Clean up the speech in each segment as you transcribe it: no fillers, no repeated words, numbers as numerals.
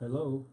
Hello.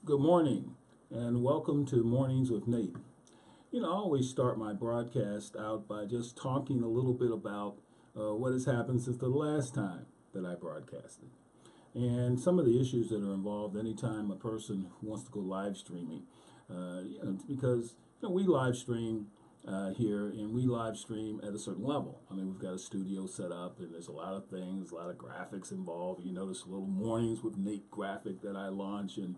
Good morning, and welcome to Mornings with Nate. I always start my broadcast out by just talking a little bit about what has happened since the last time that I broadcasted, and some of the issues that are involved anytime a person wants to go live streaming. Because we live stream here, and we live stream at a certain level. I mean, we've got a studio set up, and there's a lot of things, a lot of graphics involved. You notice a little Mornings with Nate graphic that I launch, and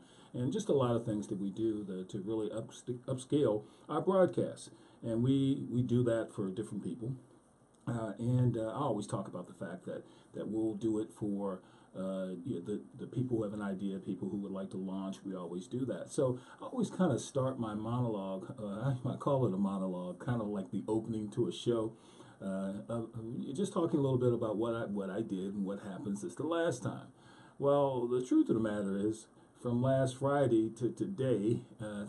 just a lot of things that we do to really upscale our broadcasts. And we do that for different people. I always talk about the fact that we'll do it for the people who have an idea, people who would like to launch. We always do that. So I always kind of start my monologue. I call it a monologue, kind of like the opening to a show. Just talking a little bit about what I did and what happened since the last time. Well, the truth of the matter is, from last Friday to today,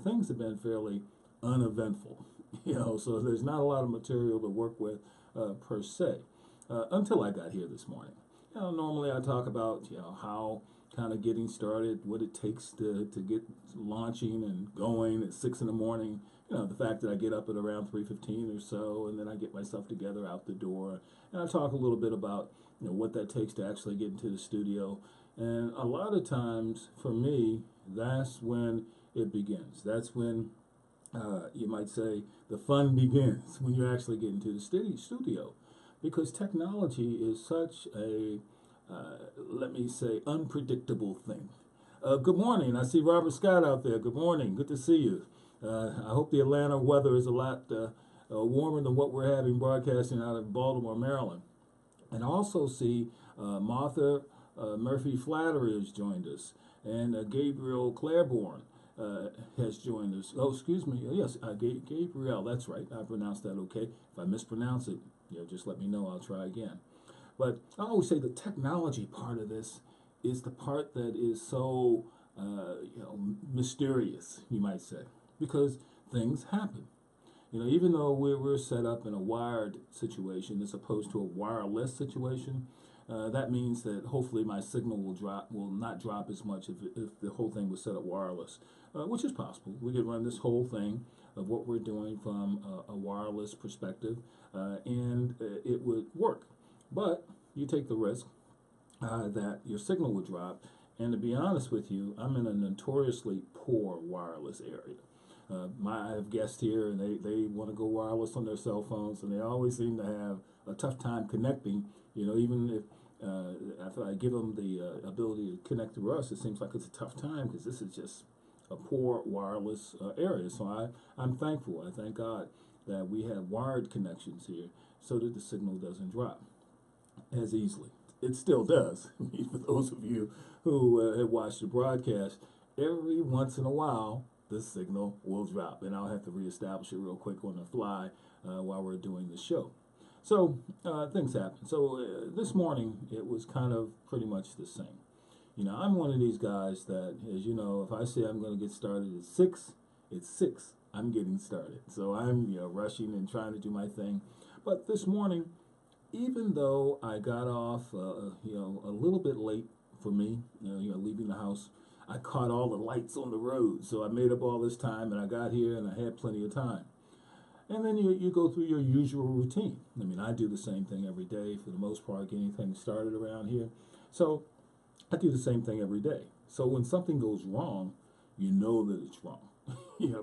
things have been fairly uneventful. So there's not a lot of material to work with per se until I got here this morning. Normally I talk about how kind of getting started, what it takes to get launching and going at 6 in the morning. The fact that I get up at around 3:15 or so, and then I get myself together out the door, and I talk a little bit about what that takes to actually get into the studio. And a lot of times for me, that's when it begins. That's when you might say the fun begins when you actually get into the studio, because technology is such a let me say unpredictable thing. Good morning. I see Robert Scott out there. Good morning. Good to see you. I hope the Atlanta weather is a lot warmer than what we're having broadcasting out of Baltimore, Maryland. And I also see Martha Murphy Flattery has joined us, and Gabriel Claiborne has joined us. Oh, excuse me. Yes, Gabriel. That's right. I pronounced that okay. If I mispronounce it, just let me know. I'll try again. But I always say the technology part of this is the part that is so mysterious, you might say, because things happen. Even though we're set up in a wired situation as opposed to a wireless situation, that means that hopefully my signal will not drop as much if the whole thing was set up wireless, which is possible. We could run this whole thing of what we're doing from a wireless perspective, and it would work. But you take the risk that your signal would drop. And to be honest with you, I'm in a notoriously poor wireless area. I have guests here, and they want to go wireless on their cell phones, and they always seem to have a tough time connecting. Even if after I give them the ability to connect through us, it seems like it's a tough time because this is just a poor wireless area. So I'm thankful. I thank God that we have wired connections here so that the signal doesn't drop as easily. It still does. For those of you who have watched the broadcast, every once in a while the signal will drop, and I'll have to reestablish it real quick on the fly while we're doing the show. So things happen. So this morning it was kind of pretty much the same. I'm one of these guys that, as you know, if I say I'm going to get started at 6, it's 6. I'm getting started. So I'm rushing and trying to do my thing. But this morning, even though I got off, a little bit late for me, leaving the house, I caught all the lights on the road. So I made up all this time, and I got here, and I had plenty of time. And then you go through your usual routine. I mean, I do the same thing every day for the most part, getting things started around here. So I do the same thing every day. So when something goes wrong, you know that it's wrong.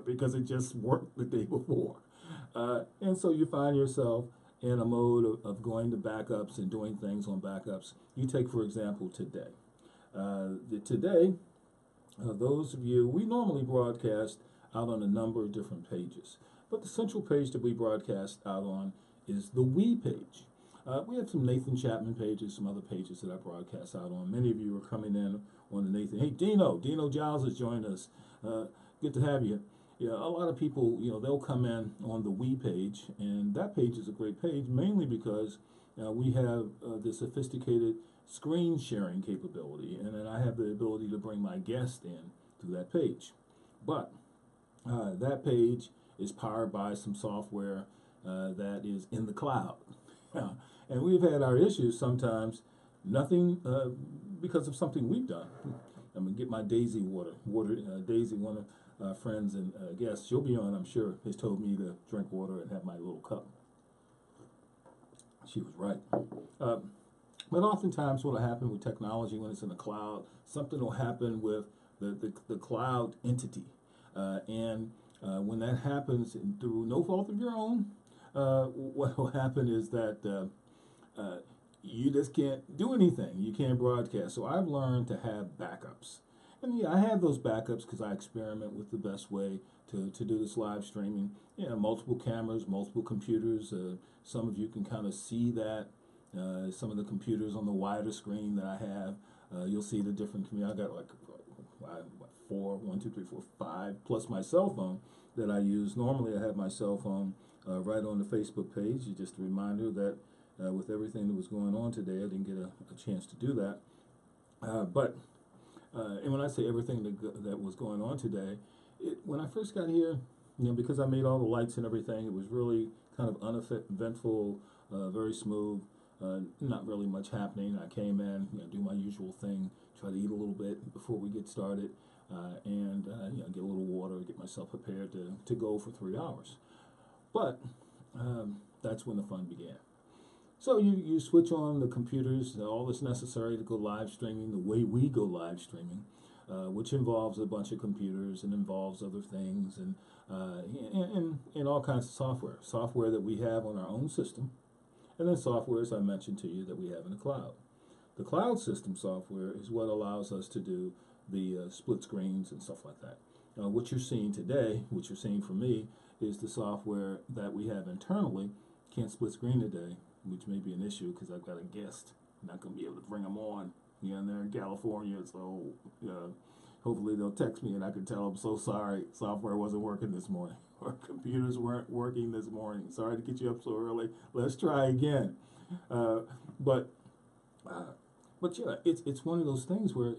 because it just worked the day before. And so you find yourself in a mode going to backups and doing things on backups. You take, for example, today. Today, those of you, we normally broadcast out on a number of different pages, but the central page that we broadcast out on is the We page. We have some Nathan Chapman pages, some other pages that I broadcast out on. Many of you are coming in on the Nathan. Hey, Dino Giles has joined us. Good to have you. Yeah, a lot of people, they'll come in on the We page, and that page is a great page, mainly because we have this sophisticated screen sharing capability, and then I have the ability to bring my guest in through that page. But that page is powered by some software that is in the cloud. And we've had our issues sometimes, nothing because of something we've done. I'm going to get my Daisy water. Daisy, one of our friends and guests, she'll be on, I'm sure, has told me to drink water and have my little cup. She was right. But oftentimes what will happen with technology when it's in the cloud, something will happen with the cloud entity. And when that happens through no fault of your own, what will happen is that you just can't do anything. You can't broadcast. So I've learned to have backups. And yeah, I have those backups because I experiment with the best way to do this live streaming. Multiple cameras, multiple computers. Some of you can kind of see that. Some of the computers on the wider screen that I have, you'll see the different. I got like one, two, three, four, five, plus my cell phone that I use. Normally, I have my cell phone right on the Facebook page. Just a reminder that with everything that was going on today, I didn't get a chance to do that. And when I say everything that was going on today, when I first got here, because I made all the lights and everything, it was really kind of uneventful, very smooth. Not really much happening. I came in, do my usual thing, try to eat a little bit before we get started, and get a little water, get myself prepared to go for 3 hours. But that's when the fun began. So you switch on the computers, all that's necessary to go live streaming, the way we go live streaming, which involves a bunch of computers and involves other things and all kinds of software that we have on our own system. And then software, as I mentioned to you, that we have in the cloud. The cloud system software is what allows us to do the split screens and stuff like that. What you're seeing today, what you're seeing from me, is the software that we have internally. Can't split screen today, which may be an issue because I've got a guest. I'm not going to be able to bring them on. And they're in California, so hopefully they'll text me and I can tell them, so sorry, software wasn't working this morning. Our computers weren't working this morning. Sorry to get you up so early. Let's try again. But yeah, it's one of those things where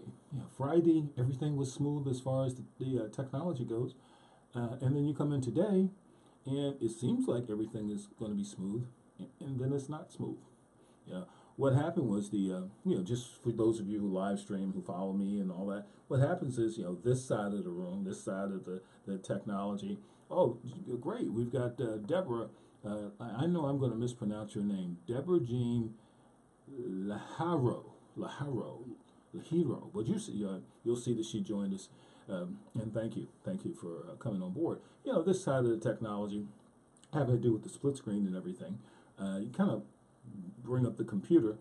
Friday everything was smooth as far as the technology goes, and then you come in today, and it seems like everything is going to be smooth, and then it's not smooth. What happened was just for those of you who live stream, who follow me and all that, what happens is this side of the room, this side of the technology. Oh, great! We've got Deborah. I know I'm going to mispronounce your name, Deborah Jean Laharo. But you'll see that she joined us, and thank you for coming on board. This side of the technology, having to do with the split screen and everything. You kind of bring up the computer,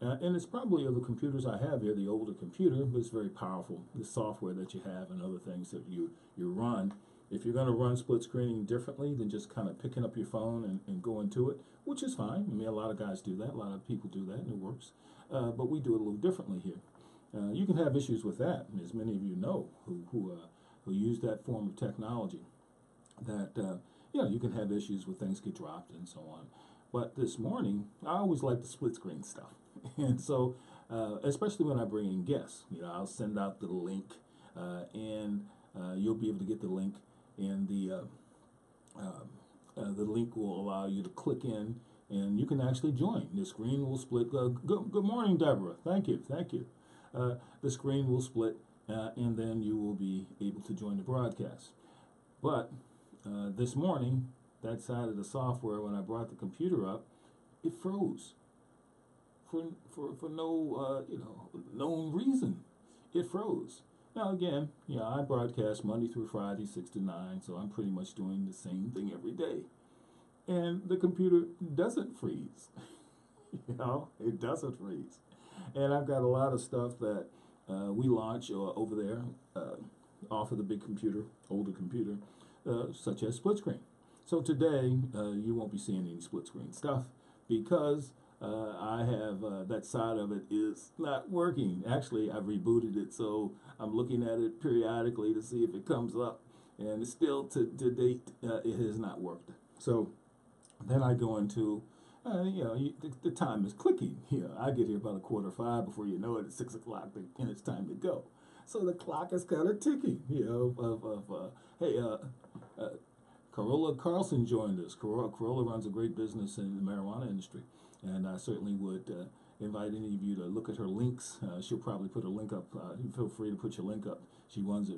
and it's probably of the computers I have here, the older computer, but it's very powerful. The software that you have and other things that you run. If you're going to run split screening differently than just kind of picking up your phone and going to it, which is fine. I mean, a lot of guys do that. A lot of people do that, and it works. But we do it a little differently here. You can have issues with that, as many of you know who use that form of technology. That you can have issues with things get dropped and so on. But this morning, I always like the split screen stuff, and so especially when I bring in guests, I'll send out the link, and you'll be able to get the link, and the link will allow you to click in, and you can actually join. The screen will split. Good morning, Deborah. Thank you. The screen will split, and then you will be able to join the broadcast. But this morning, that side of the software, when I brought the computer up, it froze for no known reason. It froze. Now again, I broadcast Monday through Friday, 6 to 9, so I'm pretty much doing the same thing every day. And the computer doesn't freeze. It doesn't freeze. And I've got a lot of stuff that we launch over there off of the big computer, older computer, such as split screen. So today, you won't be seeing any split screen stuff because I have that side of it is not working. Actually, I've rebooted it, so I'm looking at it periodically to see if it comes up. And it's still to date, it has not worked. So then I go into, the time is clicking. I get here about 4:45. Before you know it, it's 6 o'clock, and it's time to go. So the clock is kind of ticking. Hey, Carola Carlson joined us. Carola runs a great business in the marijuana industry, and I certainly would invite any of you to look at her links. She'll probably put a link up. Feel free to put your link up. She runs a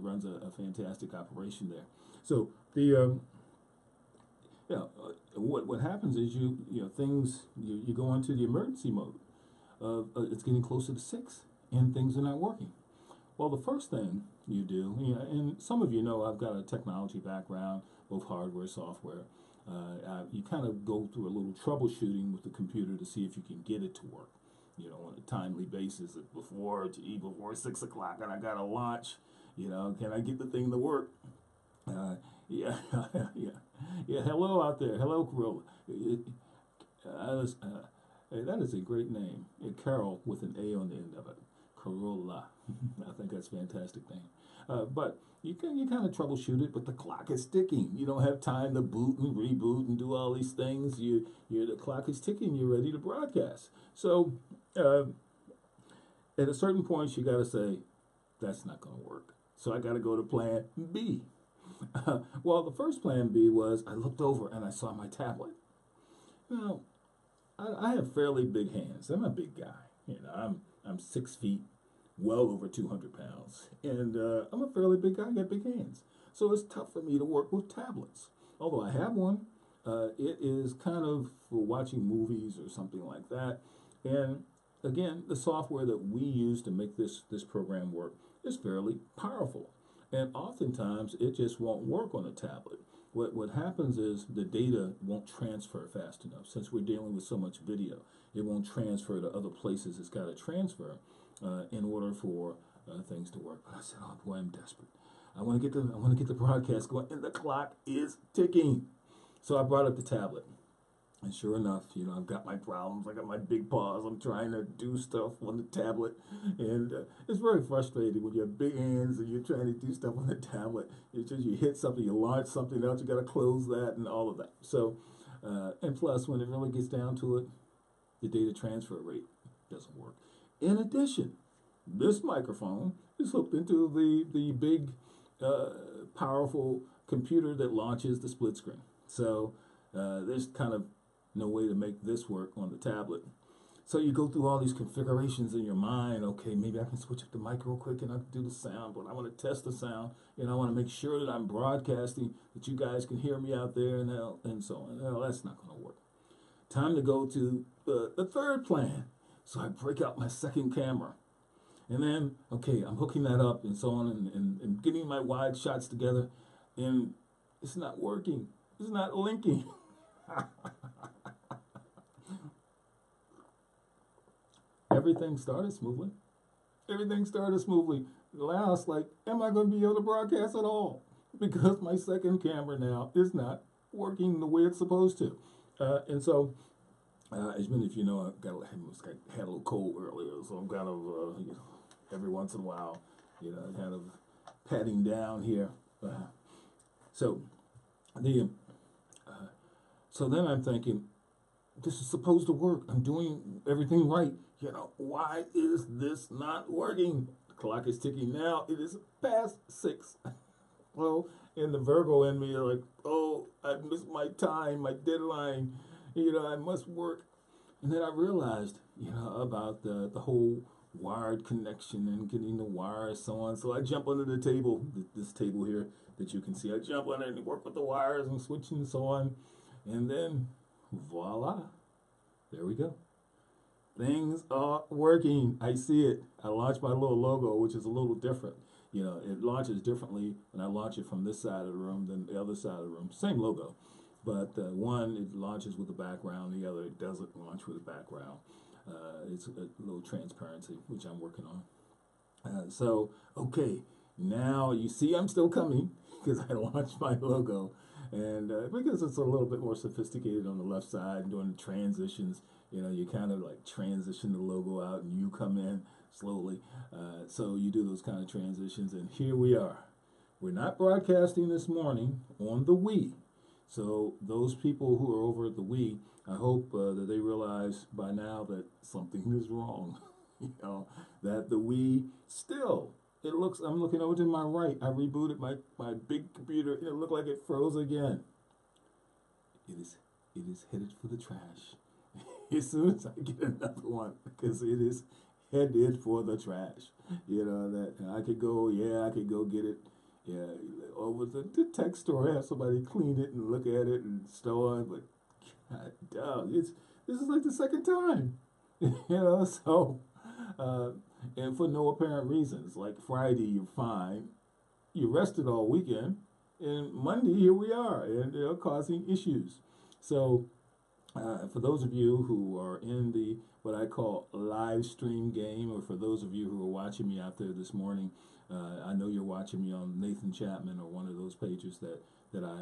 fantastic operation there. So the what happens is you go into the emergency mode. It's getting closer to 6, and things are not working. Well, the first thing you do, and some of you know I've got a technology background, both hardware, software. You kind of go through a little troubleshooting with the computer to see if you can get it to work, on a timely basis. Before 6 o'clock, and I got to launch. Can I get the thing to work? Yeah, yeah. Hello out there. Hello, Corolla. That is a great name. Carol with an A on the end of it. Corolla. I think that's a fantastic name. But you kind of troubleshoot it, but the clock is ticking. You don't have time to boot and reboot and do all these things. The clock is ticking. You're ready to broadcast. So at a certain point, you got to say, that's not going to work. So I got to go to plan B. Well, the first plan B was I looked over and I saw my tablet. Now, I have fairly big hands. I'm a big guy. I'm 6 feet, well over 200 pounds, and I'm a fairly big guy. I got big hands, so it's tough for me to work with tablets. Although I have one, it is kind of for watching movies or something like that. And again, the software that we use to make this program work is fairly powerful. And oftentimes, it just won't work on a tablet. What happens is the data won't transfer fast enough. Since we're dealing with so much video, it won't transfer to other places it's got to transfer in order for things to work. But I said, oh boy, I'm desperate. I want to get the broadcast going, and the clock is ticking. So I brought up the tablet. And sure enough, I've got my problems. I got my big paws. I'm trying to do stuff on the tablet. And it's very frustrating when you have big hands and you're trying to do stuff on the tablet. It's just you hit something, you launch something else, you got to close that and all of that. So, and plus, when it really gets down to it, the data transfer rate doesn't work. In addition, this microphone is hooked into the big, powerful computer that launches the split screen. So there's kind of no way to make this work on the tablet. So you go through all these configurations in your mind. Okay, maybe I can switch up the mic real quick and I can do the sound, but I want to test the sound and I want to make sure that I'm broadcasting, that you guys can hear me out there and so on. No, that's not going to work. Time to go to the third plan. So I break out my second camera. And then, okay, I'm hooking that up and so on and getting my wide shots together. And it's not working. It's not linking. Everything started smoothly. Now it's like, am I going to be able to broadcast at all? Because my second camera now is not working the way it's supposed to. And so, as many of you know, I had a little cold earlier, so I'm kind of, every once in a while, kind of patting down here. So then I'm thinking, this is supposed to work. I'm doing everything right. Why is this not working? The clock is ticking now. It is past 6. Well, and the Virgo in me are like, oh, I missed my time, my deadline. I must work. And then I realized, about the whole wired connection and getting the wires, so on. So I jump under the table, this table here that you can see. I jump under and work with the wires and switching and so on. And then, voila, there we go. Things are working. I see it. I launched my little logo, which is a little different. It launches differently when I launch it from this side of the room than the other side of the room. Same logo, but one, it launches with the background, the other, it doesn't launch with the background. It's a little transparency, which I'm working on. Okay, now you see I'm still coming because I launched my logo. And because it's a little bit more sophisticated on the left side, doing the transitions, you kind of like transition the logo out and you come in slowly. So you do those kind of transitions, and here we are. We're not broadcasting this morning on the Wii. So those people who are over at the Wii, I hope that they realize by now that something is wrong. That the Wii still, I'm looking over to my right. I rebooted my big computer and it looked like it froze again. It is headed for the trash. As soon as I get another one, because it is headed for the trash. That I could go get it. Yeah, over the tech store, have somebody clean it and look at it and store it. But God, dog, this is like the second time. So. And for no apparent reasons. Like Friday, you're fine. You rested all weekend. And Monday, here we are. And they're causing issues. So for those of you who are in the what I call live stream game, or for those of you who are watching me out there this morning, I know you're watching me on Nathan Chapman or one of those pages that I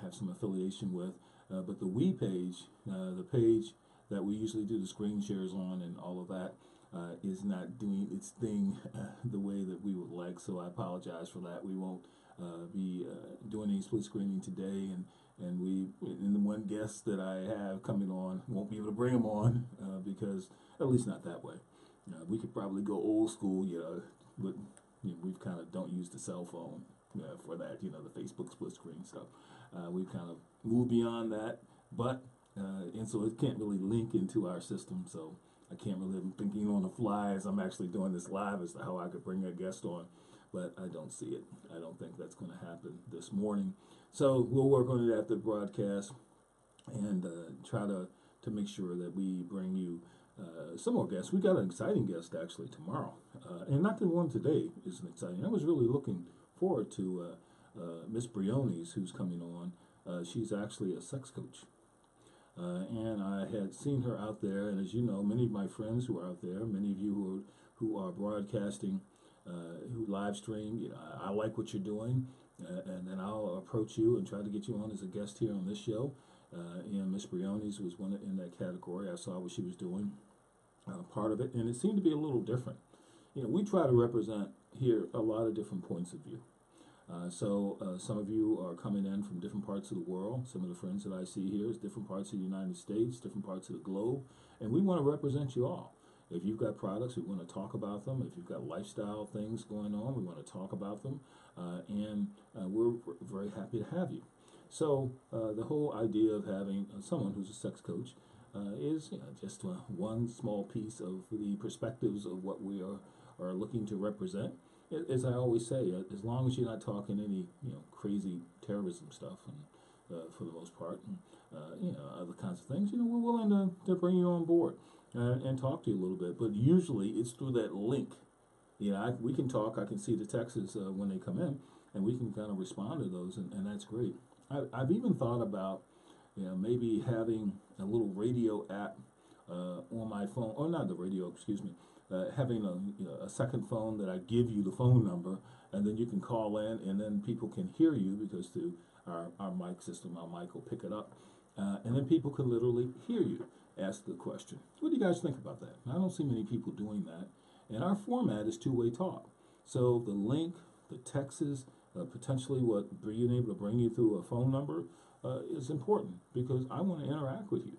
have some affiliation with. But the Wii page, the page that we usually do the screen shares on and all of that, is not doing its thing the way that we would like. So I apologize for that. We won't be doing any split screening today, and the one guest that I have coming on won't be able to bring him on because at least not that way. We could probably go old school, but we kind of don't use the cell phone for that. The Facebook split screen stuff. We've kind of moved beyond that, but and so it can't really link into our system. So I can't really, I'm thinking on the fly as I'm actually doing this live as to how I could bring a guest on, but I don't see it. I don't think that's going to happen this morning. So we'll work on it after the broadcast and try to make sure that we bring you some more guests. We got an exciting guest actually tomorrow, and not the one today isn't exciting. I was really looking forward to Miss Briones, who's coming on. She's actually a sex coach. And I had seen her out there, and as you know, many of my friends who are out there, many of you who are broadcasting, who live stream, I like what you're doing, and then I'll approach you and try to get you on as a guest here on this show. And Miss Briones was one in that category. I saw what she was doing, part of it, and it seemed to be a little different. We try to represent here a lot of different points of view. So some of you are coming in from different parts of the world. Some of the friends that I see here is different parts of the United States, different parts of the globe, and we want to represent you all. If you've got products, we want to talk about them. If you've got lifestyle things going on, we want to talk about them, and we're very happy to have you. So the whole idea of having someone who's a sex coach is just one small piece of the perspectives of what we are looking to represent. As I always say, as long as you're not talking any crazy terrorism stuff, and for the most part, and other kinds of things, we're willing to bring you on board and talk to you a little bit. But usually it's through that link. We can talk. I can see the texts when they come in, and we can kind of respond to those, and that's great. I've even thought about maybe having a little radio app on my phone, or not the radio, excuse me. Having a second phone that I give you the phone number, and then you can call in, and then people can hear you because through our mic system, our mic will pick it up, and then people can literally hear you ask the question. What do you guys think about that? I don't see many people doing that, and our format is two-way talk. So the link, the texts, potentially what being able to bring you through a phone number is important because I want to interact with you.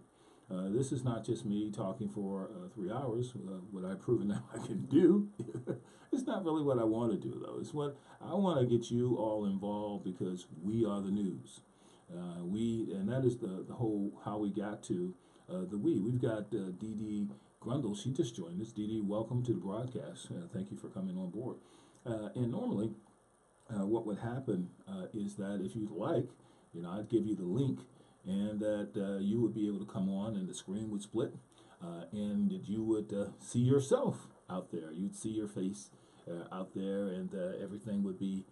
This is not just me talking for 3 hours, what I've proven that I can do. It's not really what I want to do, though. It's what I want to get you all involved because we are the news. And that is the whole how we got to the we. We've got Dee Dee Grundle. She just joined us. Dee Dee, welcome to the broadcast. Thank you for coming on board. And normally, what would happen is that if you'd like, I'd give you the link, and that you would be able to come on and the screen would split, and that you would see yourself out there. You'd see your face, out there, and everything would be,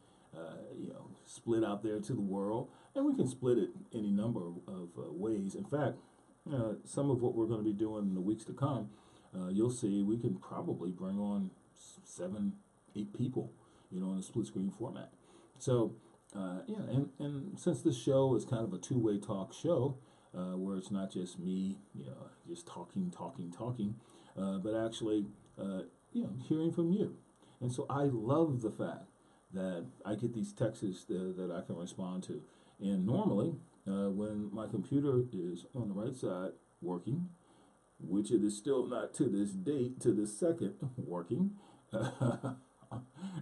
split out there to the world. And we can split it any number of ways. In fact, some of what we're going to be doing in the weeks to come, you'll see we can probably bring on 7, 8 people, in a split screen format. So, and since this show is kind of a two-way talk show, where it's not just me, just talking, but actually, hearing from you. And so I love the fact that I get these texts that I can respond to. And normally, when my computer is on the right side working, which it is still not to this date, to this second working,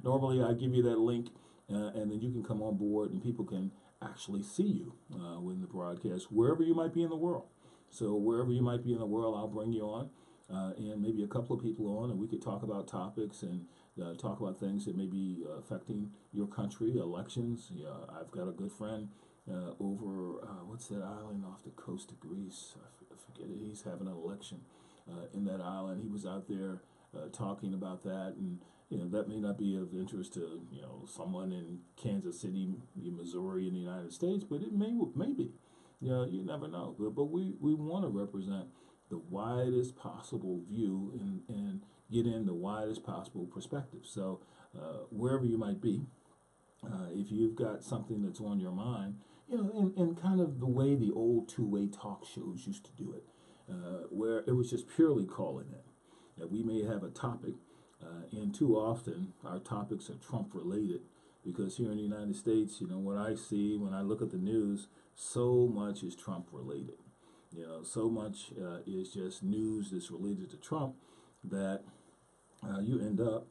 normally I give you that link, and then you can come on board and people can actually see you when the broadcast, wherever you might be in the world. So wherever you might be in the world, I'll bring you on, and maybe a couple of people on, and we could talk about topics and talk about things that may be affecting your country, elections. I've got a good friend over, what's that island off the coast of Greece? I forget it. He's having an election in that island. He was out there talking about that, and that may not be of interest to someone in Kansas City, Missouri, in the United States, but it may be. You never know. But we want to represent the widest possible view and get in the widest possible perspective. So wherever you might be, if you've got something that's on your mind, in kind of the way the old two-way talk shows used to do it, where it was just purely calling in. That we may have a topic, and too often our topics are Trump related, because here in the United States, what I see when I look at the news, so much is Trump related. So much is just news that's related to Trump that you end up,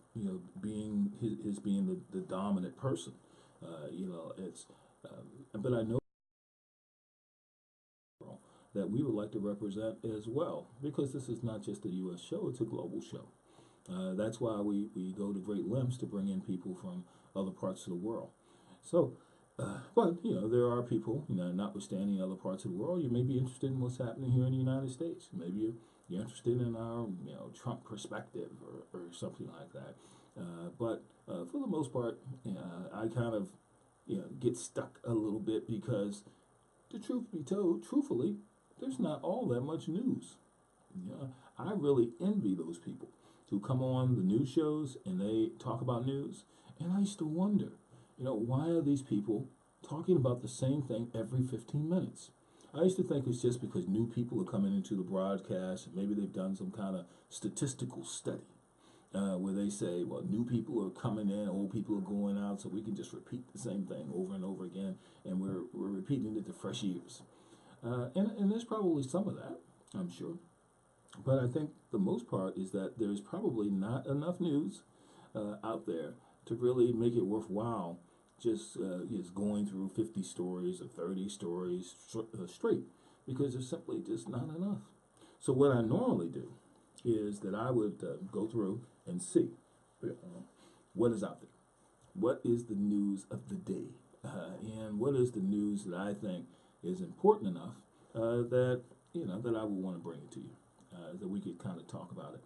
being his being the dominant person. But I know that we would like to represent as well, because this is not just a U.S. show, it's a global show. That's why we go to great lengths to bring in people from other parts of the world. So, but, there are people, notwithstanding other parts of the world, you may be interested in what's happening here in the United States. Maybe you're interested in our, Trump perspective or something like that. But for the most part, I kind of, get stuck a little bit because, the truth be told, truthfully, there's not all that much news. I really envy those people who come on the news shows and they talk about news. And I used to wonder, why are these people talking about the same thing every 15 minutes? I used to think it's just because new people are coming into the broadcast and maybe they've done some kind of statistical study where they say, well, new people are coming in, old people are going out, so we can just repeat the same thing over and over again, and we're repeating it to fresh ears. And there's probably some of that, I'm sure. But I think the most part is that there's probably not enough news out there to really make it worthwhile just going through 50 stories or 30 stories straight, because there's simply just not enough. So what I normally do is that I would go through and see what is out there. What is the news of the day? And what is the news that I think is important enough that I would want to bring it to you, that we could kind of talk about it.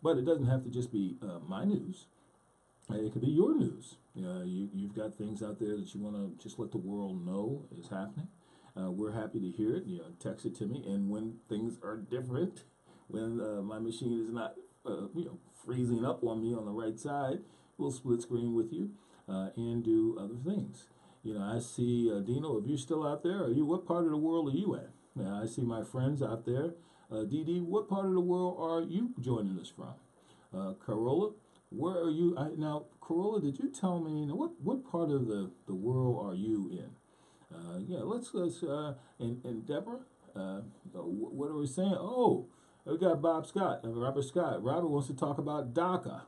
But it doesn't have to just be my news. It could be your news. You've got things out there that you want to just let the world know is happening. We're happy to hear it. Text it to me. And when things are different, when my machine is not freezing up on me on the right side, we'll split screen with you and do other things. I see Dino. If you're still out there, what part of the world are you in? I see my friends out there. Dee, what part of the world are you joining us from? Carola, where are you? Now, Carola, did you tell me what part of the world are you in? Let's and Deborah, what are we saying? Oh, we got Robert Scott. Robert wants to talk about DACA,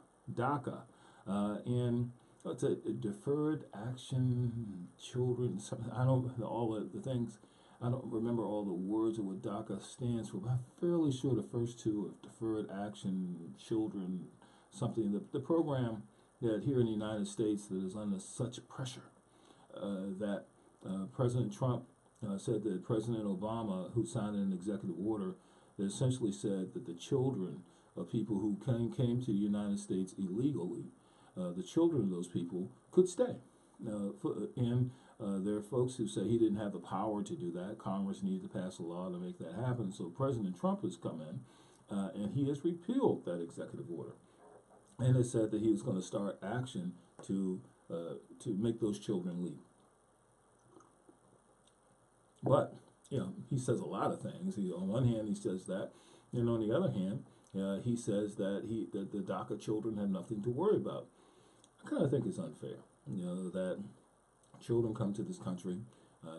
and what's it? Deferred Action Children. I don't know all the things. I don't remember all the words of what DACA stands for, but I'm fairly sure the first two are Deferred Action Children, something. The program that here in the United States that is under such pressure that President Trump said that President Obama, who signed an executive order that essentially said that the children of people who came to the United States illegally the children of those people could stay. And there are folks who say he didn't have the power to do that. Congress needed to pass a law to make that happen. So President Trump has come in and he has repealed that executive order, and has said that he was going to start action to make those children leave. But he says a lot of things. On one hand, he says that, and on the other hand, he says that the DACA children have nothing to worry about. I kind of think it's unfair. That children come to this country.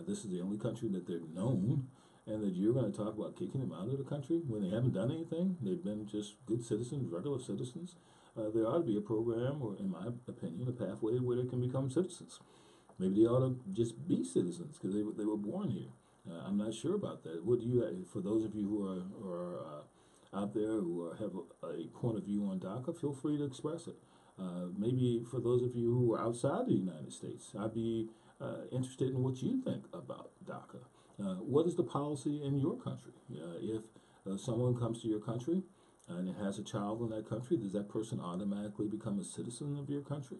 This is the only country that they're known, and that you're going to talk about kicking them out of the country when they haven't done anything. They've been just good citizens, regular citizens. There ought to be a program, or in my opinion, a pathway where they can become citizens. Maybe they ought to just be citizens because they were born here. I'm not sure about that. What do you, for those of you who are out there who have a point of view on DACA, feel free to express it. Maybe for those of you who are outside the United States, I'd be interested in what you think about DACA. What is the policy in your country? If someone comes to your country and has a child in that country, does that person automatically become a citizen of your country?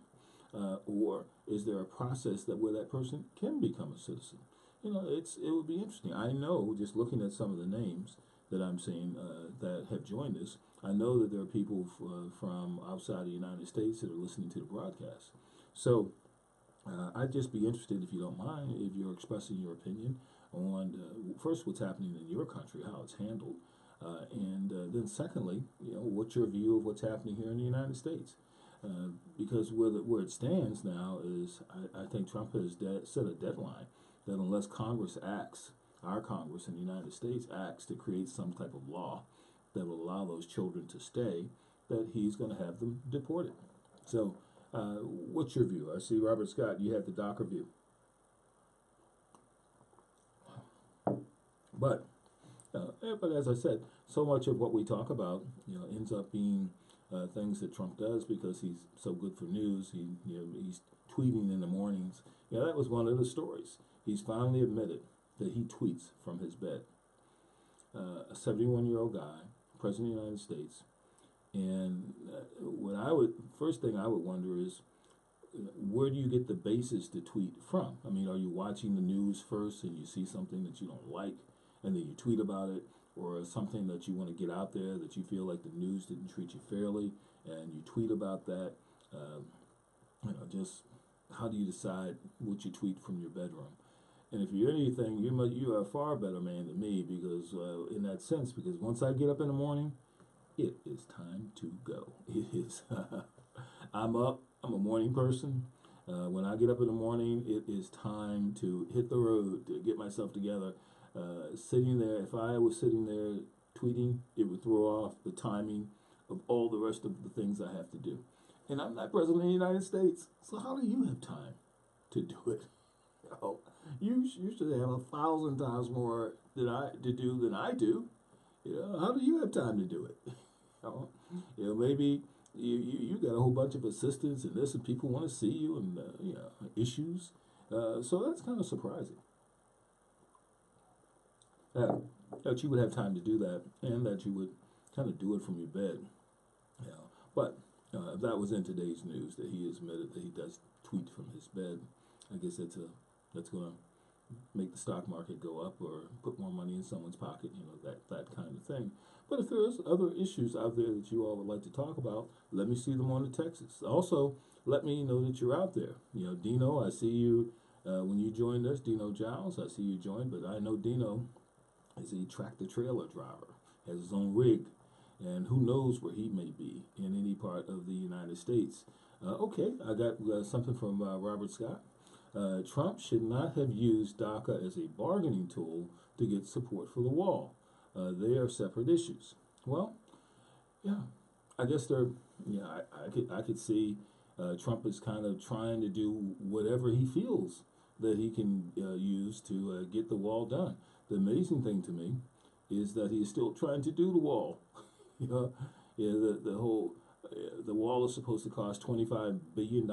Or is there a process where that person can become a citizen? It would be interesting. I know, just looking at some of the names that I'm seeing that have joined us, I know that there are people from outside the United States that are listening to the broadcast. So I'd just be interested, if you don't mind, if you're expressing your opinion on first what's happening in your country, how it's handled, and then secondly, what's your view of what's happening here in the United States? Because where it stands now is, I think Trump has set a deadline that unless Congress acts, our Congress in the United States acts to create some type of law that will allow those children to stay, that he's going to have them deported. So what's your view? I see, Robert Scott, you have the DACA view. But as I said, so much of what we talk about, ends up being things that Trump does because he's so good for news. He's tweeting in the mornings. That was one of the stories. He's finally admitted that he tweets from his bed. A 71-year-old guy, president of the United States, and first thing I would wonder is, where do you get the basis to tweet from? I mean, are you watching the news first and you see something that you don't like, and then you tweet about it, or something that you want to get out there that you feel like the news didn't treat you fairly, and you tweet about that? Just how do you decide what you tweet from your bedroom? And if you're anything, you are a far better man than me, because in that sense, because once I get up in the morning, it is time to go. It is. I'm up. I'm a morning person. When I get up in the morning, it is time to hit the road, to get myself together. Sitting there, if I was sitting there tweeting, it would throw off the timing of all the rest of the things I have to do. And I'm not president of the United States, so how do you have time to do it? You should have 1,000 times more to do than I do. How do you have time to do it? Maybe you got a whole bunch of assistants and this, and people want to see you, and issues. So that's kind of surprising that you would have time to do that, and that you would kind of do it from your bed. But if that was in today's news, that he admitted that he does tweet from his bed, I guess that's going to make the stock market go up or put more money in someone's pocket, that kind of thing. But if there's other issues out there that you all would like to talk about, let me see them on the Texas. Also, let me know that you're out there. Dino, I see you when you joined us, Dino Giles, I see you joined, but I know Dino is a tractor-trailer driver, has his own rig, and who knows where he may be in any part of the United States. Okay, I got something from Robert Scott. Trump should not have used DACA as a bargaining tool to get support for the wall. They are separate issues. Well, yeah, I guess they're. I could see Trump is kind of trying to do whatever he feels that he can use to get the wall done. The amazing thing to me is that he's still trying to do the wall. The wall is supposed to cost $25 billion.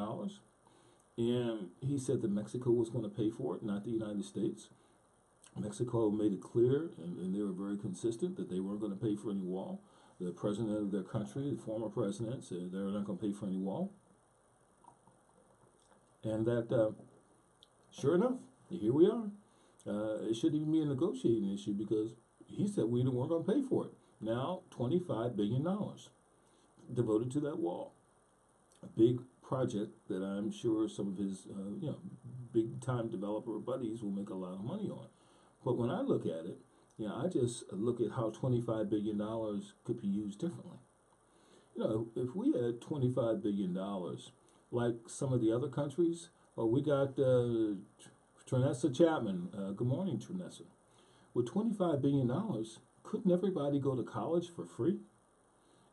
And he said that Mexico was going to pay for it, not the United States. Mexico made it clear, and they were very consistent, that they weren't going to pay for any wall. The president of their country, the former president, said they're not going to pay for any wall. And that, sure enough, here we are. It shouldn't even be a negotiating issue because he said we weren't going to pay for it. Now, $25 billion devoted to that wall. A big project that I'm sure some of his, big time developer buddies will make a lot of money on. But when I look at it, I just look at how $25 billion could be used differently. If we had $25 billion, like some of the other countries, we got Trinessa Chapman. Good morning, Trinessa. With $25 billion, couldn't everybody go to college for free?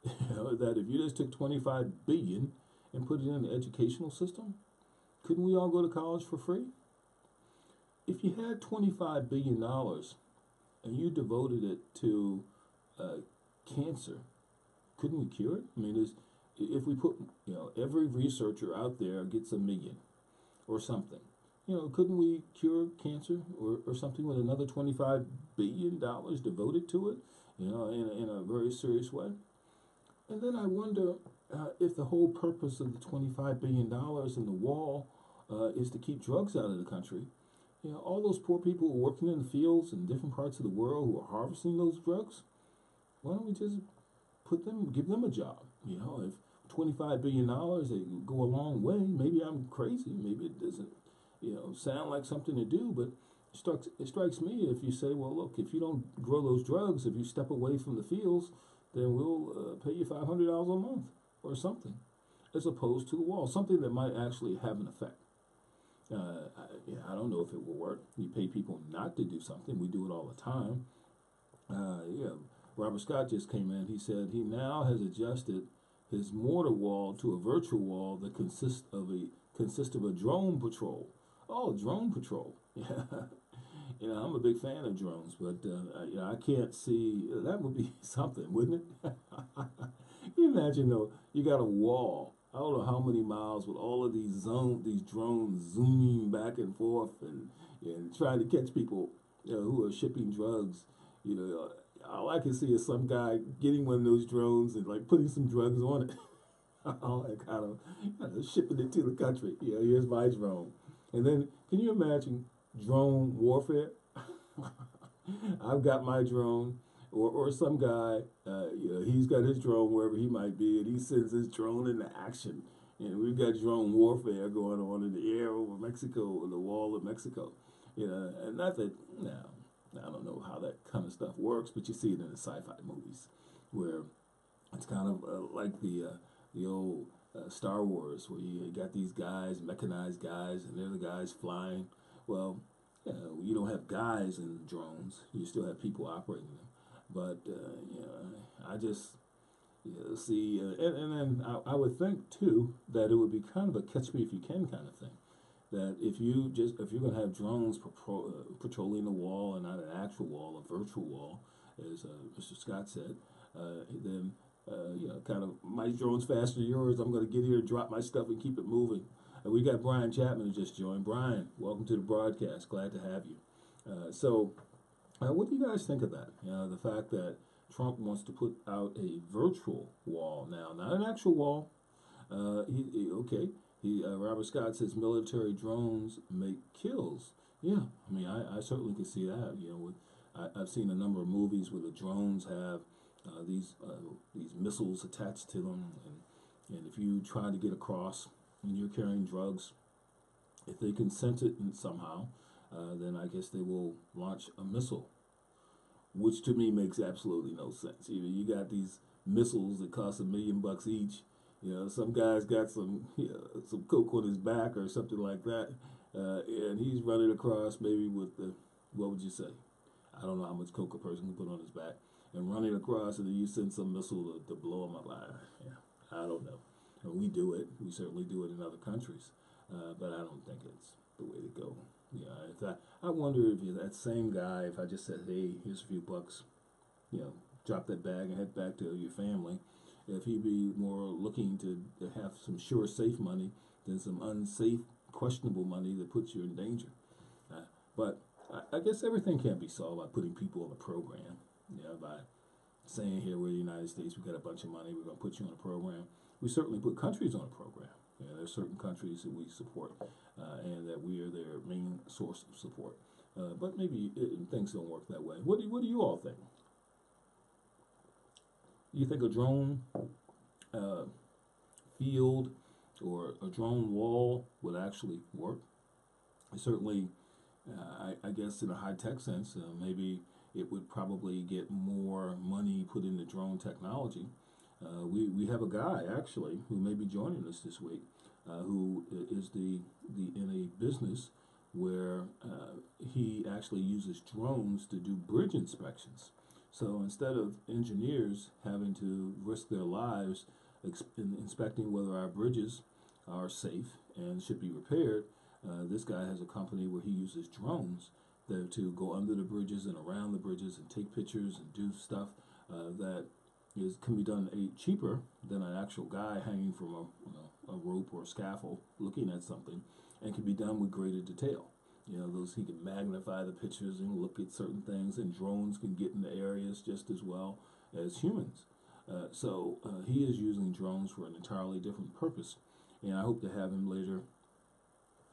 That if you just took $25 billion and put it in the educational system, couldn't we all go to college for free? If you had $25 billion and you devoted it to cancer, couldn't we cure it? I mean, if we put, every researcher out there gets $1 million or something, couldn't we cure cancer or something with another $25 billion devoted to it, in a very serious way? And then I wonder if the whole purpose of the $25 billion in the wall is to keep drugs out of the country. All those poor people who are working in the fields in different parts of the world who are harvesting those drugs, why don't we just give them a job? If $25 billion, they go a long way. Maybe I'm crazy. Maybe it doesn't, sound like something to do, but it strikes me if you say, well, look, if you don't grow those drugs, if you step away from the fields, then we'll pay you $500 a month or something, as opposed to the wall, something that might actually have an effect. I don't know if it will work. You pay people not to do something. We do it all the time. Robert Scott just came in. He said he now has adjusted his mortar wall to a virtual wall that consists of a drone patrol. Oh, drone patrol. Yeah. I'm a big fan of drones, but I can't see that would be something, wouldn't it? Can you imagine though? You got a wall. I don't know how many miles with all of these drones zooming back and forth and trying to catch people who are shipping drugs. All I can see is some guy getting one of those drones and like putting some drugs on it. All that kind of shipping it to the country. Here's my drone. And then can you imagine drone warfare? I've got my drone. Or some guy, he's got his drone wherever he might be, and he sends his drone into action. And we've got drone warfare going on in the air over Mexico, the wall of Mexico. And not that, I don't know how that kind of stuff works, but you see it in the sci-fi movies, where it's kind of like the old Star Wars, where you got these guys, mechanized guys, and they're the guys flying. Well, you don't have guys in drones; you still have people operating them. But I just see, and then I would think too that it would be kind of a catch me if you can kind of thing. That if you're going to have drones patrolling the wall and not an actual wall, a virtual wall, as Mr. Scott said, then kind of my drone's faster than yours. I'm going to get here, drop my stuff, and keep it moving. We got Brian Chapman who just joined. Brian, welcome to the broadcast. Glad to have you. What do you guys think of that? The fact that Trump wants to put out a virtual wall now, not an actual wall. Robert Scott says military drones make kills. Yeah, I mean, I certainly could see that. I've seen a number of movies where the drones have these missiles attached to them, and if you try to get across and you're carrying drugs, if they can sense it somehow, then I guess they will launch a missile, which to me makes absolutely no sense. You got these missiles that cost $1 million each. Some guy's got some coke on his back or something like that, and he's running across maybe with what would you say? I don't know how much coke a person can put on his back, and running across, and then you send some missile to blow him up. I don't know. And we do it. We certainly do it in other countries, but I don't think it's the way to go. I wonder if you're that same guy, if I just said, hey, here's a few bucks, drop that bag and head back to your family, if he'd be more looking to have some sure, safe money than some unsafe, questionable money that puts you in danger. But I guess everything can't be solved by putting people on a program, by saying here we're the United States, we got a bunch of money, we're going to put you on a program. We certainly put countries on a program. there are certain countries that we support, and that we are their main source of support. But maybe things don't work that way. What do you all think? You think a drone uh, field or a drone wall would actually work? Certainly, I guess in a high tech sense, maybe it would probably get more money put into drone technology. We have a guy actually who may be joining us this week, who is the in a business where he actually uses drones to do bridge inspections. So instead of engineers having to risk their lives in inspecting whether our bridges are safe and should be repaired, this guy has a company where he uses drones there to go under the bridges and around the bridges and take pictures and do stuff that can be done cheaper than an actual guy hanging from a rope or a scaffold looking at something, and can be done with greater detail. Those he can magnify the pictures and look at certain things, and drones can get into areas just as well as humans. So he is using drones for an entirely different purpose, and I hope to have him later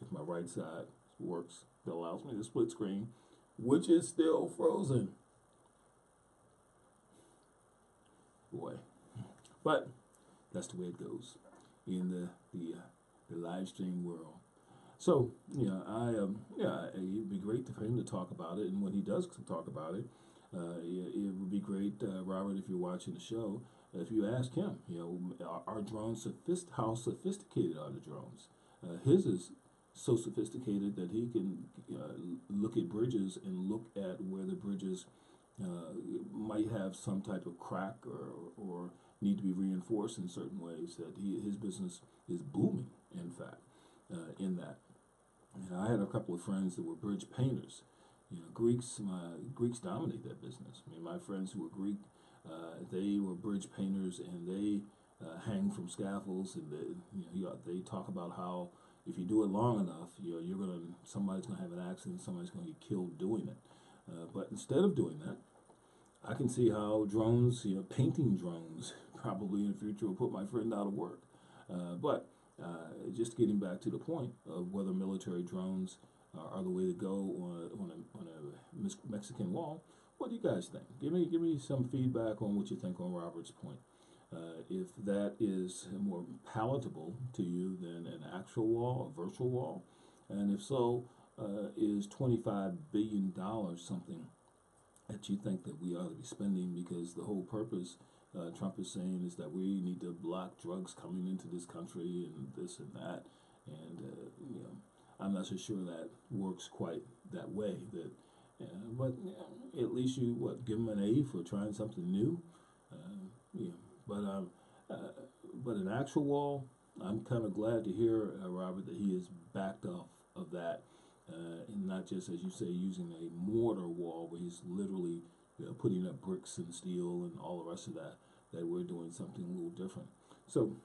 if my right side works. That allows me to split screen, which is still frozen. Boy, but that's the way it goes in the live stream world. So it'd be great for him to talk about it, and when he does talk about it, it would be great, Robert, if you're watching the show, if you ask him, are drones how sophisticated are the drones? His is so sophisticated that he can look at bridges and look at where the bridges might have some type of crack or need to be reinforced in certain ways. That his business is booming, in fact, in that. I had a couple of friends that were bridge painters. Greeks dominate that business. My friends who were Greek, they were bridge painters, and they hang from scaffolds, and they talk about how if you do it long enough, somebody's gonna have an accident, somebody's gonna get killed doing it. But instead of doing that, I can see how drones, painting drones, probably in the future will put my friend out of work. But just getting back to the point of whether military drones are the way to go on a Mexican wall, what do you guys think? Give me some feedback on what you think on Robert's point. If that is more palatable to you than an actual wall, a virtual wall, and if so, is $25 billion something that you think that we ought to be spending? Because the whole purpose, Trump is saying, is that we need to block drugs coming into this country and this and that, and I'm not so sure that works quite that way. But at least you give him an A for trying something new. But an actual wall, I'm kind of glad to hear, Robert, that he is backed off of that, and not just, as you say, using a mortar wall where he's literally putting up bricks and steel and all the rest of that, that we're doing something a little different. So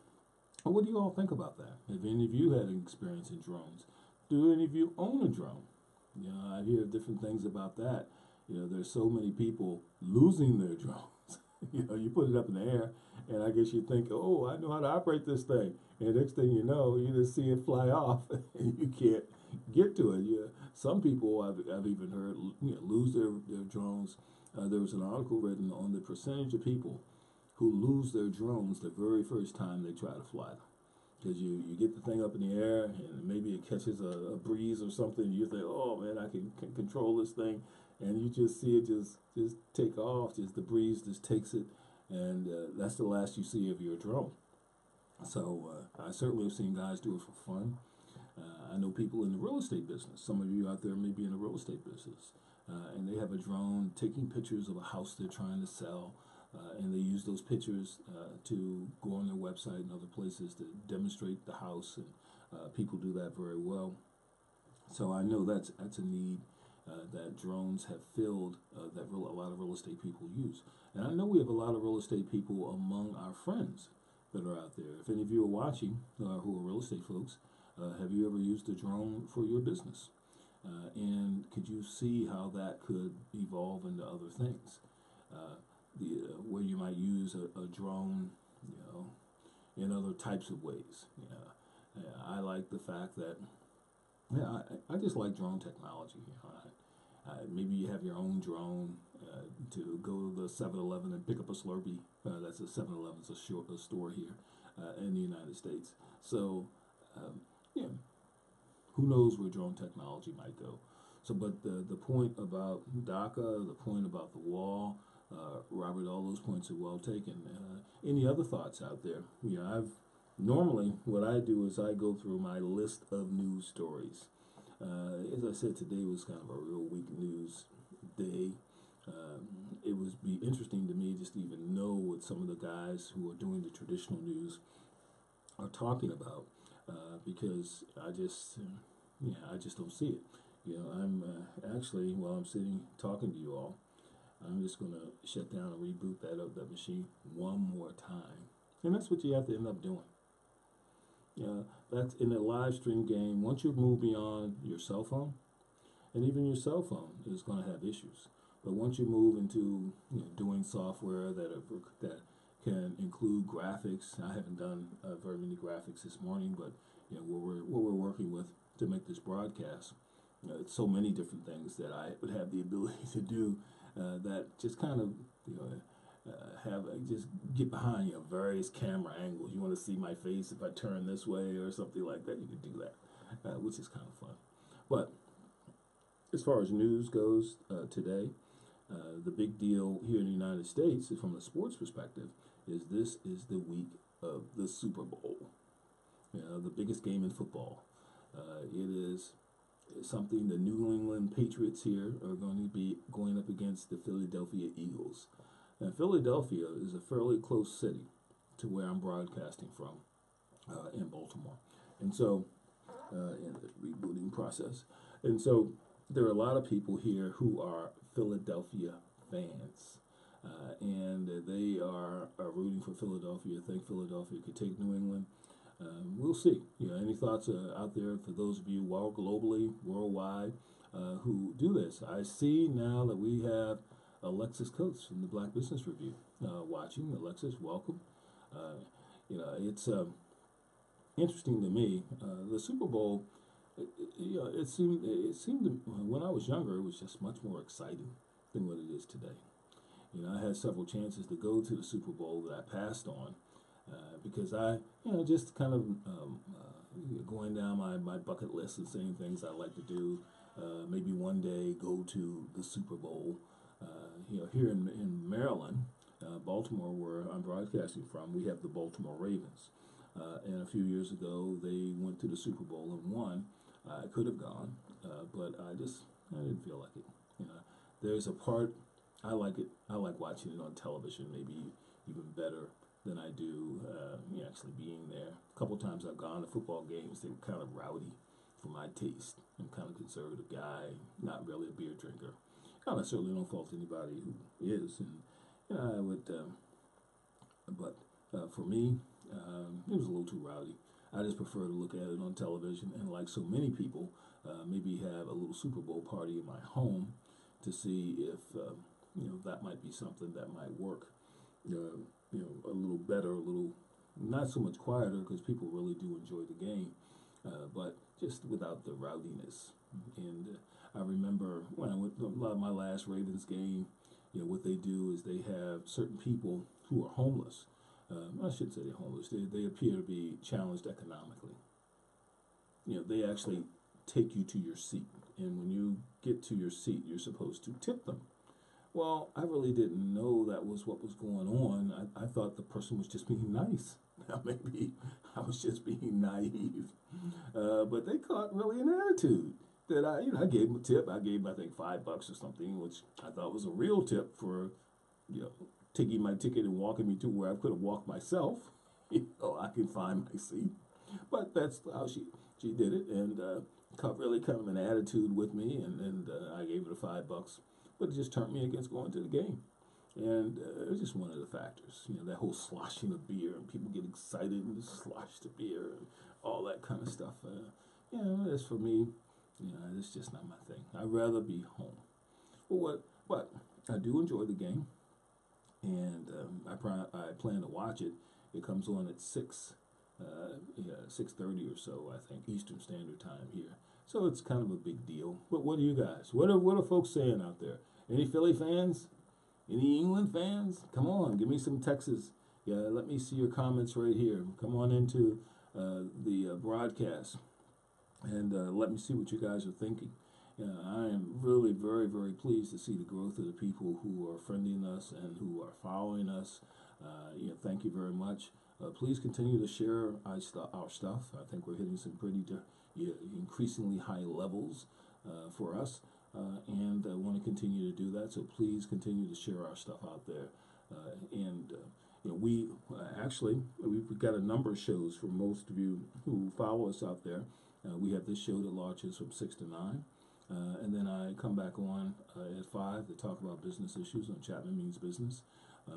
what do you all think about that? Have any of you had an experience in drones? Do any of you own a drone? I hear different things about that. There's so many people losing their drones. You put it up in the air, and I guess you think, oh, I know how to operate this thing. And the next thing you know, you just see it fly off, and you can't get to it. Some people I've even heard lose their drones. There was an article written on the percentage of people who lose their drones the very first time they try to fly them. Because you get the thing up in the air, and maybe it catches a breeze or something, and you think, oh man, I can control this thing, and you just see it just take off, just the breeze just takes it, and that's the last you see of your drone. So I certainly have seen guys do it for fun. I know people in the real estate business. Some of you out there may be in the real estate business, and they have a drone taking pictures of a house they're trying to sell. And they use those pictures to go on their website and other places to demonstrate the house, and people do that very well. So I know that's a need that drones have filled, that a lot of real estate people use. And I know we have a lot of real estate people among our friends that are out there. If any of you are watching who are real estate folks, have you ever used a drone for your business? And could you see how that could evolve into other things? Where you might use a drone, in other types of ways. I like the fact that I just like drone technology. Maybe you have your own drone to go to the 7-Eleven and pick up a Slurpee. That's a 7-Eleven's a store here in the United States. So, yeah, who knows where drone technology might go. So, but the point about DACA, the point about the wall, Robert, all those points are well taken. Any other thoughts out there? I've normally what I do is I go through my list of news stories. As I said, today was kind of a real weak news day. It was be interesting to me just to even know what some of the guys who are doing the traditional news are talking about, because I just don't see it. I'm actually, while I'm sitting talking to you all, I'm just going to shut down and reboot that machine one more time. And that's what you have to end up doing. That's in a live stream game. Once you move beyond your cell phone, and even your cell phone is going to have issues. But once you move into doing software that can include graphics, I haven't done very many graphics this morning, but what we're working with to make this broadcast, so many different things that I would have the ability to do that just kind of just get behind various camera angles. You want to see my face if I turn this way or something like that, you can do that, which is kind of fun. But as far as news goes today, the big deal here in the United States, from a sports perspective, is this is the week of the Super Bowl, the biggest game in football. It is something the New England Patriots here are going to be going up against the Philadelphia Eagles. Now, Philadelphia is a fairly close city to where I'm broadcasting from in Baltimore. And so, in the rebooting process. And so, there are a lot of people here who are Philadelphia fans. And they are rooting for Philadelphia, think Philadelphia could take New England. We'll see. Any thoughts out there for those of you globally, worldwide, who do this? I see now that we have Alexis Coates from the Black Business Review watching. Alexis, welcome. It's interesting to me. The Super Bowl, it seemed when I was younger, it was just much more exciting than what it is today. I had several chances to go to the Super Bowl that I passed on because I, just kind of going down my bucket list and saying things I'd like to do. Maybe one day go to the Super Bowl. Here in Maryland, Baltimore, where I'm broadcasting from, we have the Baltimore Ravens. And a few years ago, they went to the Super Bowl and won. I could have gone, but I didn't feel like it. There's a part, I like it. I like watching it on television, maybe even better than I do actually being there. A couple times I've gone to football games. They were kind of rowdy for my taste. I'm kind of a conservative guy, not really a beer drinker. I certainly don't fault anybody who is, and I would. But for me, it was a little too rowdy. I just prefer to look at it on television, and like so many people, maybe have a little Super Bowl party in my home to see if that might be something that might work. A little better, a little not so much quieter because people really do enjoy the game, but just without the rowdiness. And I remember when I went to a lot of my last Ravens game, what they do is they have certain people who are homeless. I shouldn't say they're homeless. They appear to be challenged economically. They actually take you to your seat, and when you get to your seat, you're supposed to tip them. Well, I really didn't know that was what was going on. I thought the person was just being nice. Now, maybe I was just being naive. But they caught really an attitude that I gave them a tip. I gave them, I think, $5 or something, which I thought was a real tip for, taking my ticket and walking me to where I could have walked myself. I can find my seat. But that's how she did it, and caught really kind of an attitude with me, and I gave her the $5. But it just turned me against going to the game. And it was just one of the factors. That whole sloshing of beer, and people get excited and slosh the beer and all that kind of stuff. That's for me, it's just not my thing. I'd rather be home. But I do enjoy the game, and I plan to watch it. It comes on at 6 6:30 or so, I think, Eastern Standard Time here. So it's kind of a big deal. But what are you guys? What are folks saying out there? Any Philly fans? Any England fans? Come on, give me some Texas. Yeah, let me see your comments right here. Come on into the broadcast and let me see what you guys are thinking. I am really very, very pleased to see the growth of the people who are friending us and who are following us. Thank you very much. Please continue to share our stuff. I think we're hitting some pretty increasingly high levels for us, and I want to continue to do that. So please continue to share our stuff out there. We actually we've got a number of shows for most of you who follow us out there. We have this show that launches from 6 to 9. And then I come back on at 5 to talk about business issues on Chapman Means Business.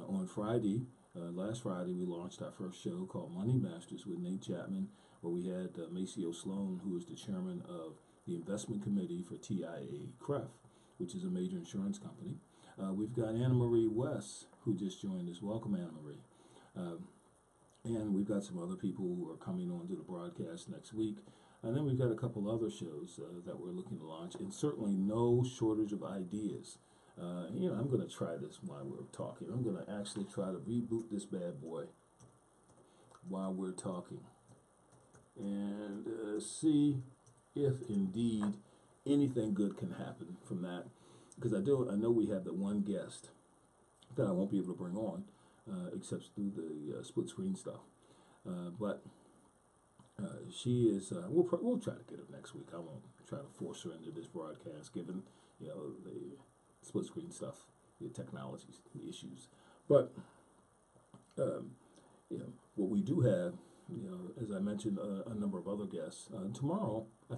On Friday, last Friday, we launched our first show called Money Masters with Nate Chapman, where we had Maceo Sloan, who is the chairman of the investment committee for TIAA-CREF, which is a major insurance company. We've got Anna Marie West, who just joined us. Welcome, Anna Marie. And we've got some other people who are coming on to the broadcast next week. And then we've got a couple other shows that we're looking to launch, and certainly no shortage of ideas. I'm going to try this while we're talking. I'm going to actually try to reboot this bad boy while we're talking and see if indeed anything good can happen from that. Because I know we have the one guest that I won't be able to bring on, except through the split screen stuff. But she is. We'll try to get her next week. I won't try to force her into this broadcast, given the split screen stuff, the technology issues. But what we do have, as I mentioned, a number of other guests. Tomorrow, I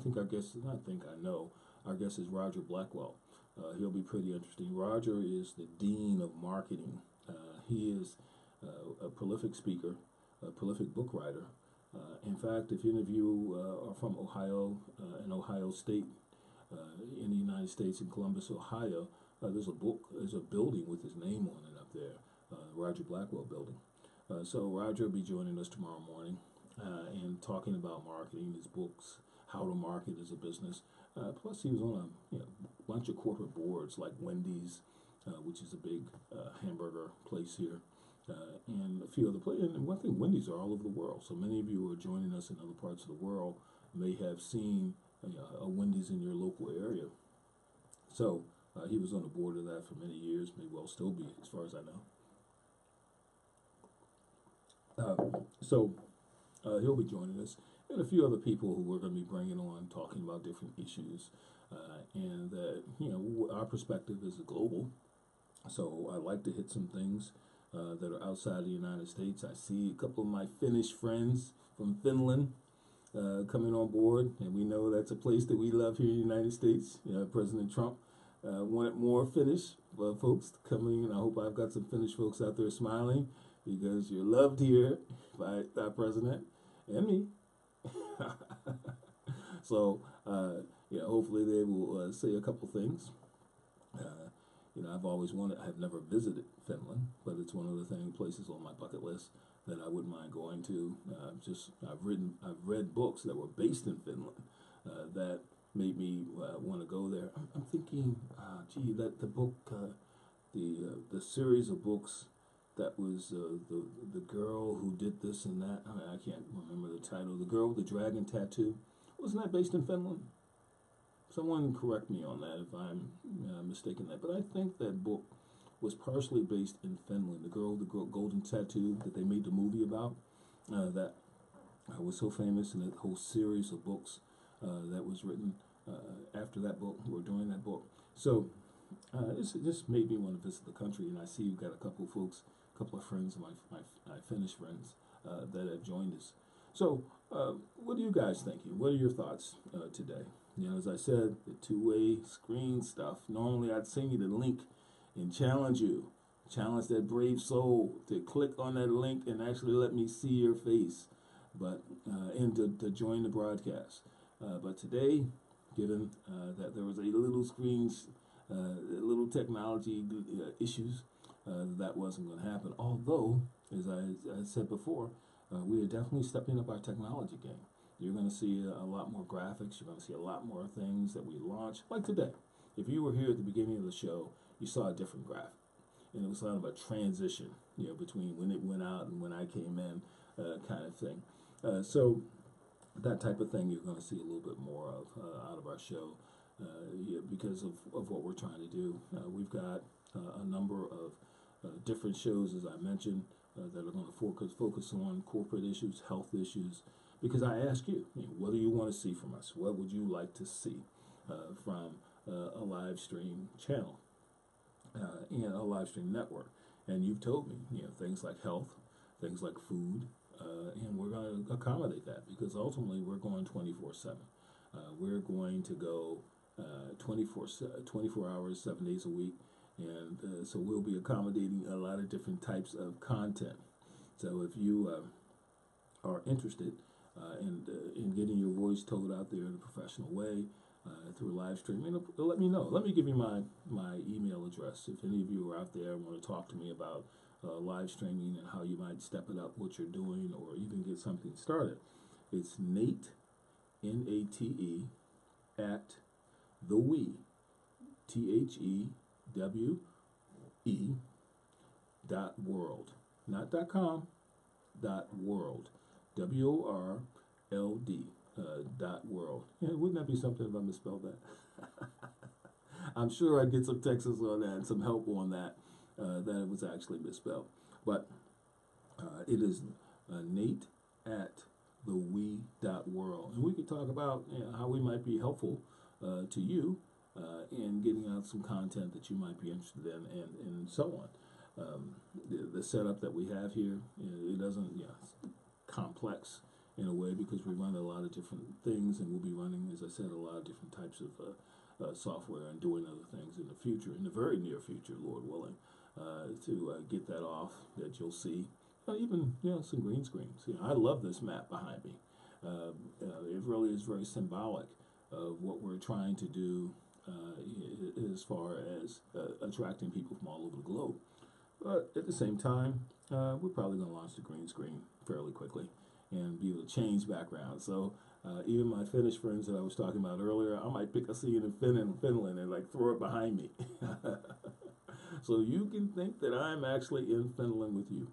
know our guest is Roger Blackwell. He'll be pretty interesting. Roger is the dean of marketing. He is a prolific speaker, a prolific book writer. In fact, if any of you are from Ohio and Ohio State in the United States, in Columbus, Ohio, there's a building with his name on it up there, Roger Blackwell Building. So Roger will be joining us tomorrow morning and talking about marketing, his books, how to market as a business. Plus, he was on a bunch of corporate boards like Wendy's, which is a big hamburger place here. And a few other places. And one thing, Wendy's are all over the world. So many of you who are joining us in other parts of the world may have seen a Wendy's in your local area. So he was on the board of that for many years, may well still be, as far as I know. So he'll be joining us, and a few other people who we're going to be bringing on, talking about different issues. And our perspective is global. So I like to hit some things that are outside of the United States. I see a couple of my Finnish friends from Finland coming on board, and we know that's a place that we love here in the United States. President Trump wanted more Finnish folks coming. I hope I've got some Finnish folks out there smiling, because you're loved here by our president and me. So, hopefully they will say a couple things. I've never visited Finland, but it's one of the places on my bucket list that I wouldn't mind going to. I've read books that were based in Finland that made me want to go there. I'm thinking, that the book, the series of books that was the girl who did this and that. I can't remember the title. The Girl with the Dragon Tattoo. Wasn't that based in Finland? Someone correct me on that if I'm mistaken that. But I think that book was partially based in Finland. The Girl with the Golden Tattoo that they made the movie about. That was so famous, and that whole series of books that was written after that book or during that book. So this just made me want to visit the country, and I see you've got a couple of friends of my Finnish friends that have joined us. So what are you guys thinking? What are your thoughts today? As I said, the two-way screen stuff. Normally I'd send you the link and challenge that brave soul to click on that link and actually let me see your face, but and to join the broadcast. But today, given that there was a little technology issues, that wasn't going to happen. Although, as I said before, we are definitely stepping up our technology game. You're going to see a lot more graphics. You're going to see a lot more things that we launch, like today. If you were here at the beginning of the show, you saw a different graphic, and it was kind of a transition, between when it went out and when I came in, kind of thing. So that type of thing you're going to see a little bit more of out of our show, because of what we're trying to do. We've got a number of different shows, as I mentioned, that are going to focus on corporate issues, health issues, because I ask you, what do you want to see from us? What would you like to see from a live stream channel and a live stream network? And you've told me, things like health, things like food, and we're going to accommodate that because ultimately we're going 24/7. We're going to go 24 hours, 7 days a week, and so we'll be accommodating a lot of different types of content. So if you are interested in getting your voice told out there in a professional way through a live stream, let me know. Let me give you my email address. If any of you are out there and want to talk to me about live streaming and how you might step it up, what you're doing, or even get something started, it's Nate, Nate, at TheWe, TheWe, .world, not .com, .world, WORLD, .world. Yeah, wouldn't that be something if I misspelled that? I'm sure I'd get some texts on that and some help on that, that it was actually misspelled. But it is Nate at TheWe.world. And we could talk about how we might be helpful to you in getting out some content that you might be interested in, and so on. The setup that we have here, it doesn't, it's complex in a way because we run a lot of different things, and we'll be running, as I said, a lot of different types of software and doing other things in the future, in the very near future, Lord willing, to get that off, that you'll see. Even some green screens. I love this map behind me. It really is very symbolic of what we're trying to do as far as attracting people from all over the globe. But at the same time, we're probably going to launch the green screen fairly quickly and be able to change backgrounds. So even my Finnish friends that I was talking about earlier, I might pick a scene in Finland and like throw it behind me. So you can think that I'm actually in Finland with you.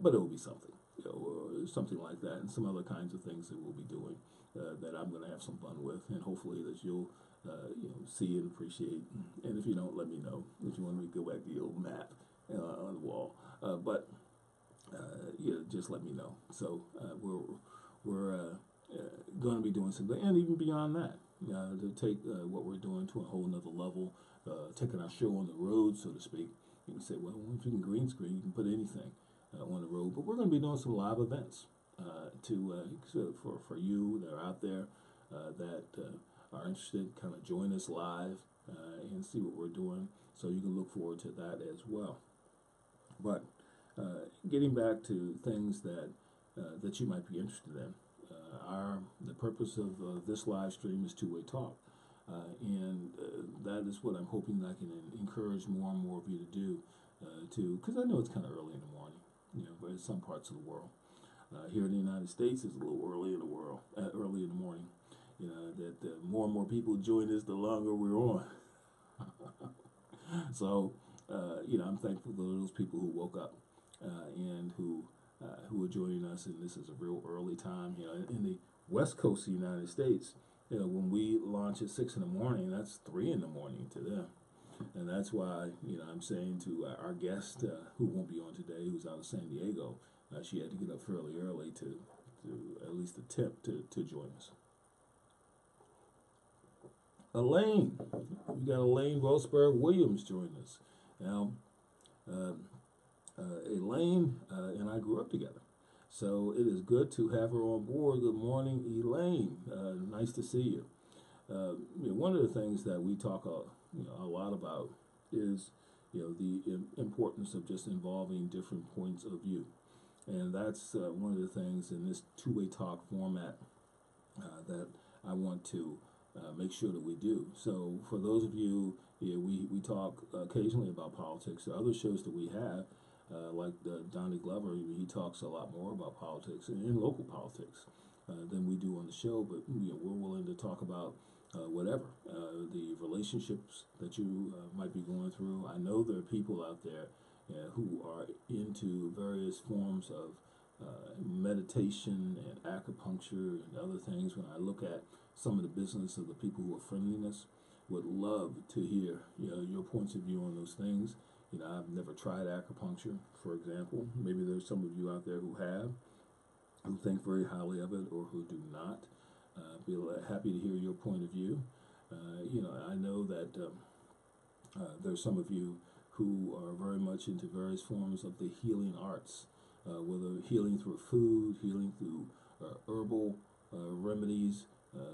But it will be something, or something like that, and some other kinds of things that we'll be doing that I'm going to have some fun with, and hopefully that you'll see and appreciate. And if you don't, let me know if you want me to go back to the old map on the wall. But just let me know. So we're going to be doing something, and even beyond that, to take what we're doing to a whole nother level, taking our show on the road, so to speak. You can say, well, if you can green screen, you can put anything on the road. But we're going to be doing some live events for you that are out there that are interested. Kind of join us live and see what we're doing. So you can look forward to that as well. But getting back to things that you might be interested in, the purpose of this live stream is two-way talk. And that is what I'm hoping that I can encourage more and more of you to do, because I know it's kind of early in the morning, but in some parts of the world. Here in the United States, it's a little early in the morning. That more and more people join us, the longer we're on. So, I'm thankful for those people who woke up and who are joining us, and this is a real early time. In the West Coast of the United States, when we launch at 6 in the morning, that's 3 in the morning to them. And that's why, I'm saying to our guest, who won't be on today, who's out of San Diego, she had to get up fairly early to at least attempt to join us. Elaine, we got Elaine Rosberg Williams joining us. Now, Elaine and I grew up together. So it is good to have her on board. Good morning, Elaine. Nice to see you. One of the things that we talk a lot about is the importance of just involving different points of view, and that's one of the things in this two-way talk format that I want to make sure that we do. So for those of you, we talk occasionally about politics. There are other shows that we have like Donnie Glover, he talks a lot more about politics and local politics than we do on the show. But we're willing to talk about whatever the relationships that you might be going through. I know there are people out there who are into various forms of meditation and acupuncture and other things. When I look at some of the business of the people who are friendliness, would love to hear your points of view on those things. I've never tried acupuncture, for example. Maybe there's some of you out there who have, who think very highly of it, or who do not. Be happy to hear your point of view. I know that there's some of you who are very much into various forms of the healing arts, whether healing through food, healing through herbal remedies.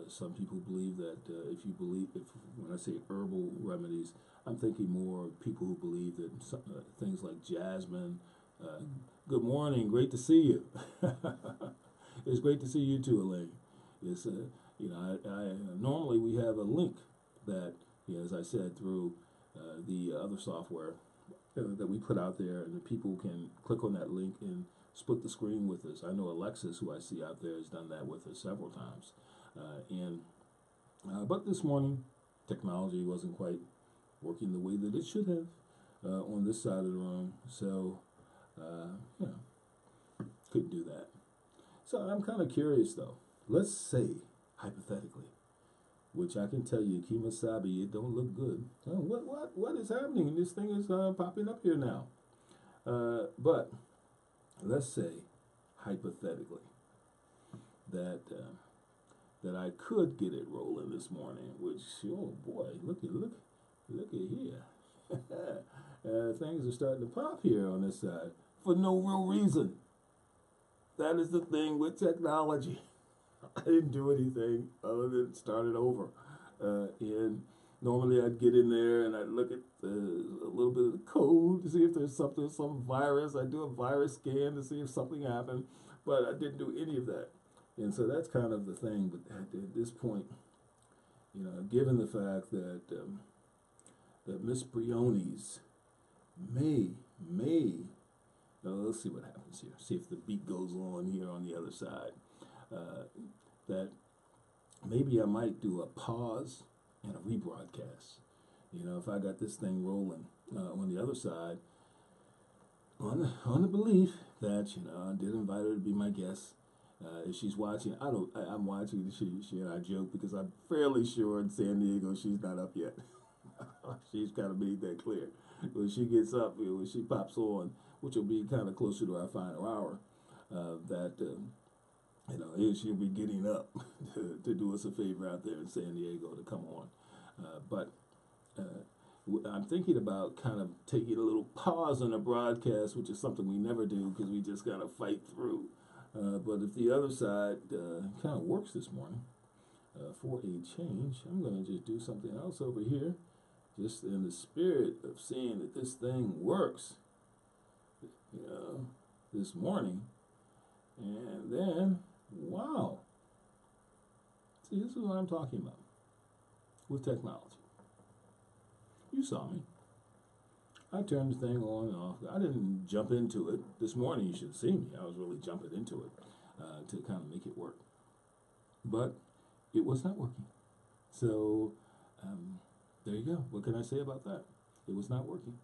Some people believe that when I say herbal remedies, I'm thinking more of people who believe that things like jasmine. Good morning, great to see you. It's great to see you too, Elaine. It's normally we have a link that, as I said, through the other software that we put out there, and the people can click on that link and split the screen with us. I know Alexis, who I see out there, has done that with us several times. But this morning, technology wasn't quite working the way that it should have on this side of the room, so couldn't do that. So I'm kind of curious, though. Let's say, hypothetically, which I can tell you, Kima Sabi, it don't look good. What is happening? This thing is popping up here now. But let's say, hypothetically, that I could get it rolling this morning. Which, oh boy, look at here. Things are starting to pop here on this side for no real reason. That is the thing with technology. I didn't do anything other than start it over. And normally I'd get in there and I'd look at a little bit of the code to see if there's some virus. I'd do a virus scan to see if something happened, but I didn't do any of that. And so that's kind of the thing. But at this point, given the fact that Miss Briones may, let's see what happens here. See if the beat goes on here on the other side. That maybe I might do a pause and a rebroadcast. If I got this thing rolling on the other side, on the belief that I did invite her to be my guest. If she's watching, I'm watching. She and I joke because I'm fairly sure in San Diego she's not up yet. She's kind of made that clear. When she gets up, when she pops on, which will be kind of closer to our final hour, she'll be getting up to do us a favor out there in San Diego to come on. But I'm thinking about kind of taking a little pause on the broadcast, which is something we never do because we just kind of fight through. But if the other side kind of works this morning, for a change, I'm going to just do something else over here, just in the spirit of seeing that this thing works, this morning. And then, wow. See, this is what I'm talking about with technology. You saw me. I turned the thing on and off. I didn't jump into it. This morning you should have seen me. I was really jumping into it to kind of make it work. But it was not working. So there you go. What can I say about that? It was not working.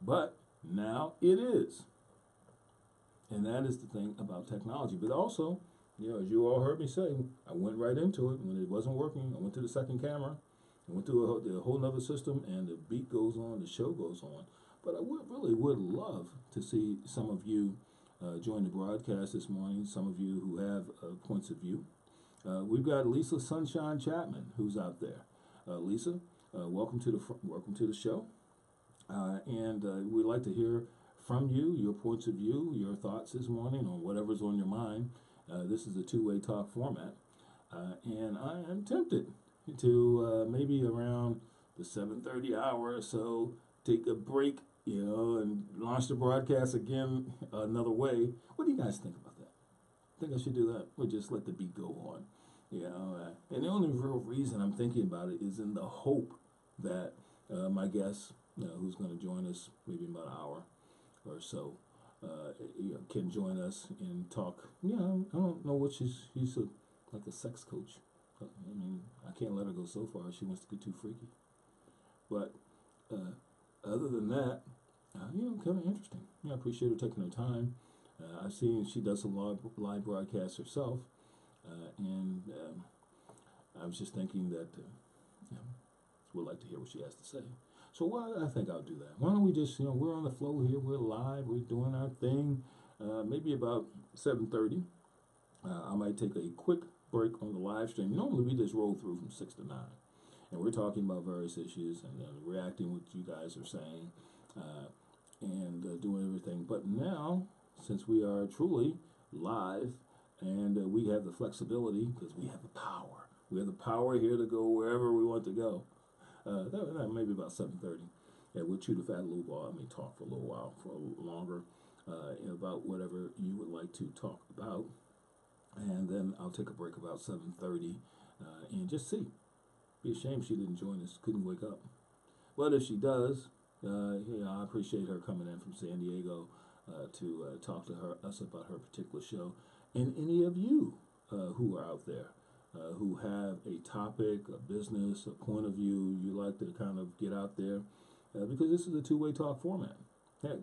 But now it is. And that is the thing about technology. But also, as you all heard me say, I went right into it. When it wasn't working, I went to the second camera. I went through a whole nother system, and the beat goes on, the show goes on. But I really would love to see some of you join the broadcast this morning, some of you who have points of view. We've got Lisa Sunshine Chapman, who's out there. Lisa, welcome to the show. And we'd like to hear from you, your points of view, your thoughts this morning on whatever's on your mind. This is a two-way talk format. And I am tempted to maybe around the 7:30 hour or so take a break, and launch the broadcast again another way. What do you guys think about that? Think I should do that, or just let the beat go on? And the only real reason I'm thinking about it is in the hope that my guest, who's going to join us maybe in about an hour, or so, can join us and talk. I don't know what she's like a sex coach. I mean, I can't let her go so far. She wants to get too freaky. But other than that, kind of interesting. I appreciate her taking her time. I've seen she does a live broadcast herself, and I was just thinking that would like to hear what she has to say. So I think I'll do that. Why don't we just, we're on the flow here. We're live. We're doing our thing. Maybe about 7:30. I might take a quick break on the live stream. Normally we just roll through from 6 to 9. And we're talking about various issues and reacting what you guys are saying and doing everything. But now, since we are truly live and we have the flexibility because we have the power. We have the power here to go wherever we want to go. That maybe about 7:30. Yeah, we'll chew the fat a little while. I may talk for a little while, for longer, about whatever you would like to talk about. And then I'll take a break about 7:30 and just see. Be a shame she didn't join us, couldn't wake up. But if she does, I appreciate her coming in from San Diego to talk to us about her particular show. And any of you who are out there who have a topic, a business, a point of view you like to kind of get out there, because this is a two-way talk format. Heck,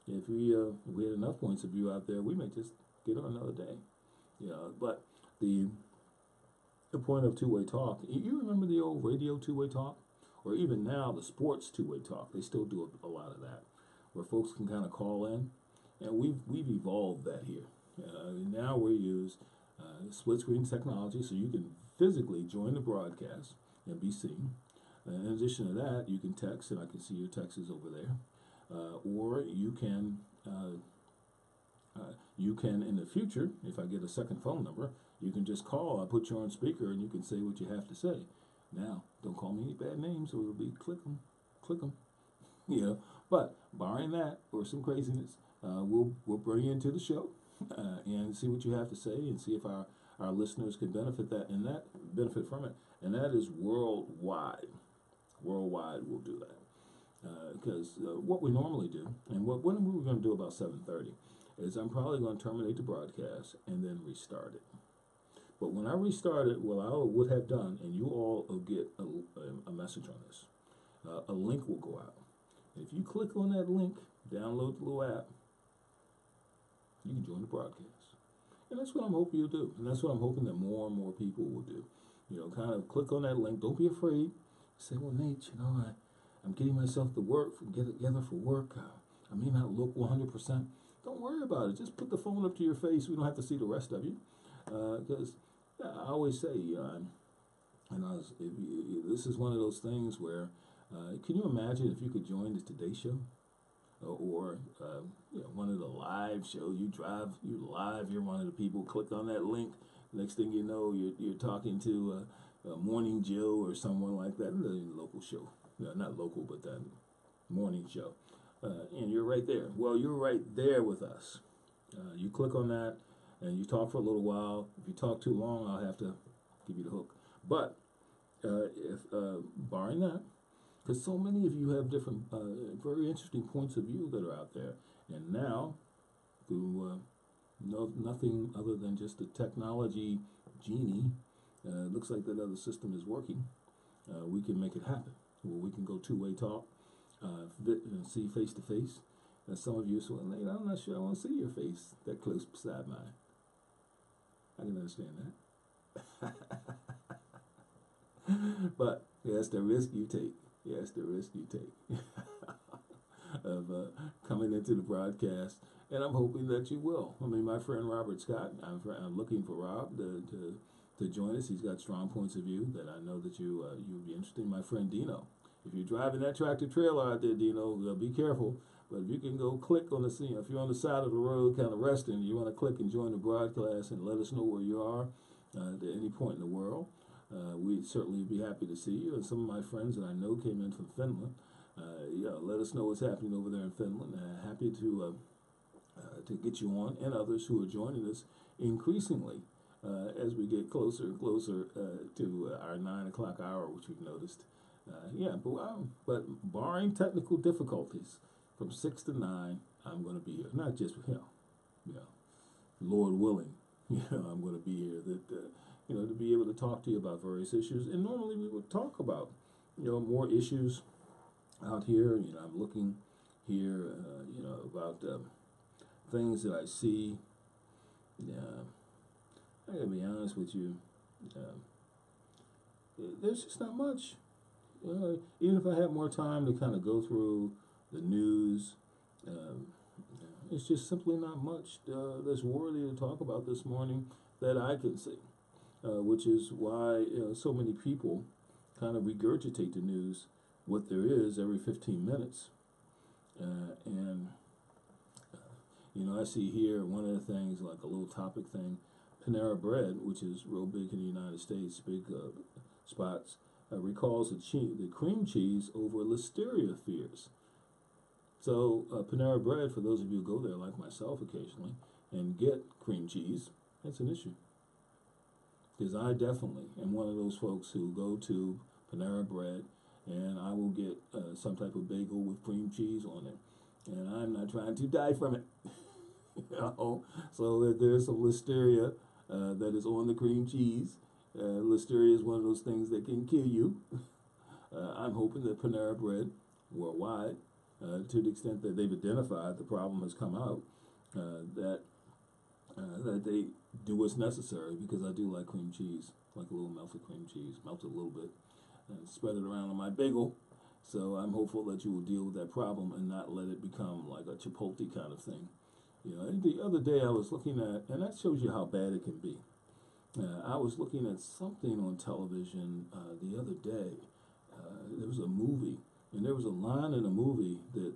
if we had enough points of view out there, we may just get on another day. But the point of two-way talk, you remember the old radio two-way talk? Or even now, the sports two-way talk, they still do a lot of that, where folks can kind of call in. And we've evolved that here. Now we use split screen technology, so you can physically join the broadcast and be seen. In addition to that, you can text, and I can see your texts over there. Or you can in the future, if I get a second phone number, you can just call. I'll put you on speaker, and you can say what you have to say. Now, don't call me any bad names, or it'll be click them. But barring that or some craziness, we'll bring you into the show and see what you have to say, and see if our listeners can benefit from it, and that is worldwide. Worldwide, we'll do that because what we normally do, and what we're going to do about 7:30, is I'm probably going to terminate the broadcast and then restart it. But when I restart it, what I would have done, and you all will get a message on this, a link will go out. If you click on that link, download the little app, you can join the broadcast. And that's what I'm hoping you'll do. And that's what I'm hoping that more and more people will do. Kind of click on that link. Don't be afraid. Say, well, Nate, I'm getting myself to get together for work. I may not look 100%. Don't worry about it. Just put the phone up to your face. We don't have to see the rest of you. Because I always say, this is one of those things where, can you imagine if you could join the Today Show? Or one of the live shows, you're live, you're one of the people, click on that link. Next thing you know, you're talking to Morning Joe or someone like that, the local show. Not local, but that morning show. And you're right there. Well, you're right there with us. You click on that, and you talk for a little while. If you talk too long, I'll have to give you the hook. But if barring that, because so many of you have different, very interesting points of view that are out there, and now through nothing other than just the technology genie, looks like that other system is working. We can make it happen. Well, we can go two-way talk, see face to face. And some of you say, well, Nate, I'm not sure I want to see your face that close beside mine. I can understand that. But that's the risk you take. Yes, the risk you take of coming into the broadcast, and I'm hoping that you will. I mean, my friend Robert Scott, I'm looking for Rob to join us. He's got strong points of view that I know that you would be interested in. My friend Dino, if you're driving that tractor trailer out there, Dino, be careful. But if you can go click on the scene, if you're on the side of the road kind of resting, you want to click and join the broadcast and let us know where you are at any point in the world. We'd certainly be happy to see you. And some of my friends that I know came in from Finland. Let us know what's happening over there in Finland. Happy to get you on, and others who are joining us increasingly as we get closer and closer to our 9 o'clock hour, which we've noticed. But barring technical difficulties, from 6 to 9, I'm going to be here. Not just, you know, Lord willing, I'm going to be here to be able to talk to you about various issues. And normally we would talk about, more issues out here. I'm looking here, about things that I see. I gotta be honest with you. There's just not much. Even if I had more time to kind of go through the news, um, it's just simply not much that's worthy to talk about this morning that I can see. Which is why so many people kind of regurgitate the news, what there is, every 15 minutes. And I see here one of the things, like a little topic thing, Panera Bread, which is real big in the United States, big spots, recalls the cream cheese over listeria fears. So Panera Bread, for those of you who go there, like myself occasionally, and get cream cheese, that's an issue. Because I definitely am one of those folks who go to Panera Bread and I will get some type of bagel with cream cheese on it. And I'm not trying to die from it. So if there's some listeria that is on the cream cheese, listeria is one of those things that can kill you. I'm hoping that Panera Bread worldwide, to the extent that they've identified the problem has come out, that they do what's necessary, because I do like cream cheese, like a little melted cream cheese, melt it a little bit, and spread it around on my bagel. So I'm hopeful that you will deal with that problem and not let it become like a Chipotle kind of thing. The other day I was looking at, and that shows you how bad it can be. I was looking at something on television the other day. There was a movie, and there was a line in a movie that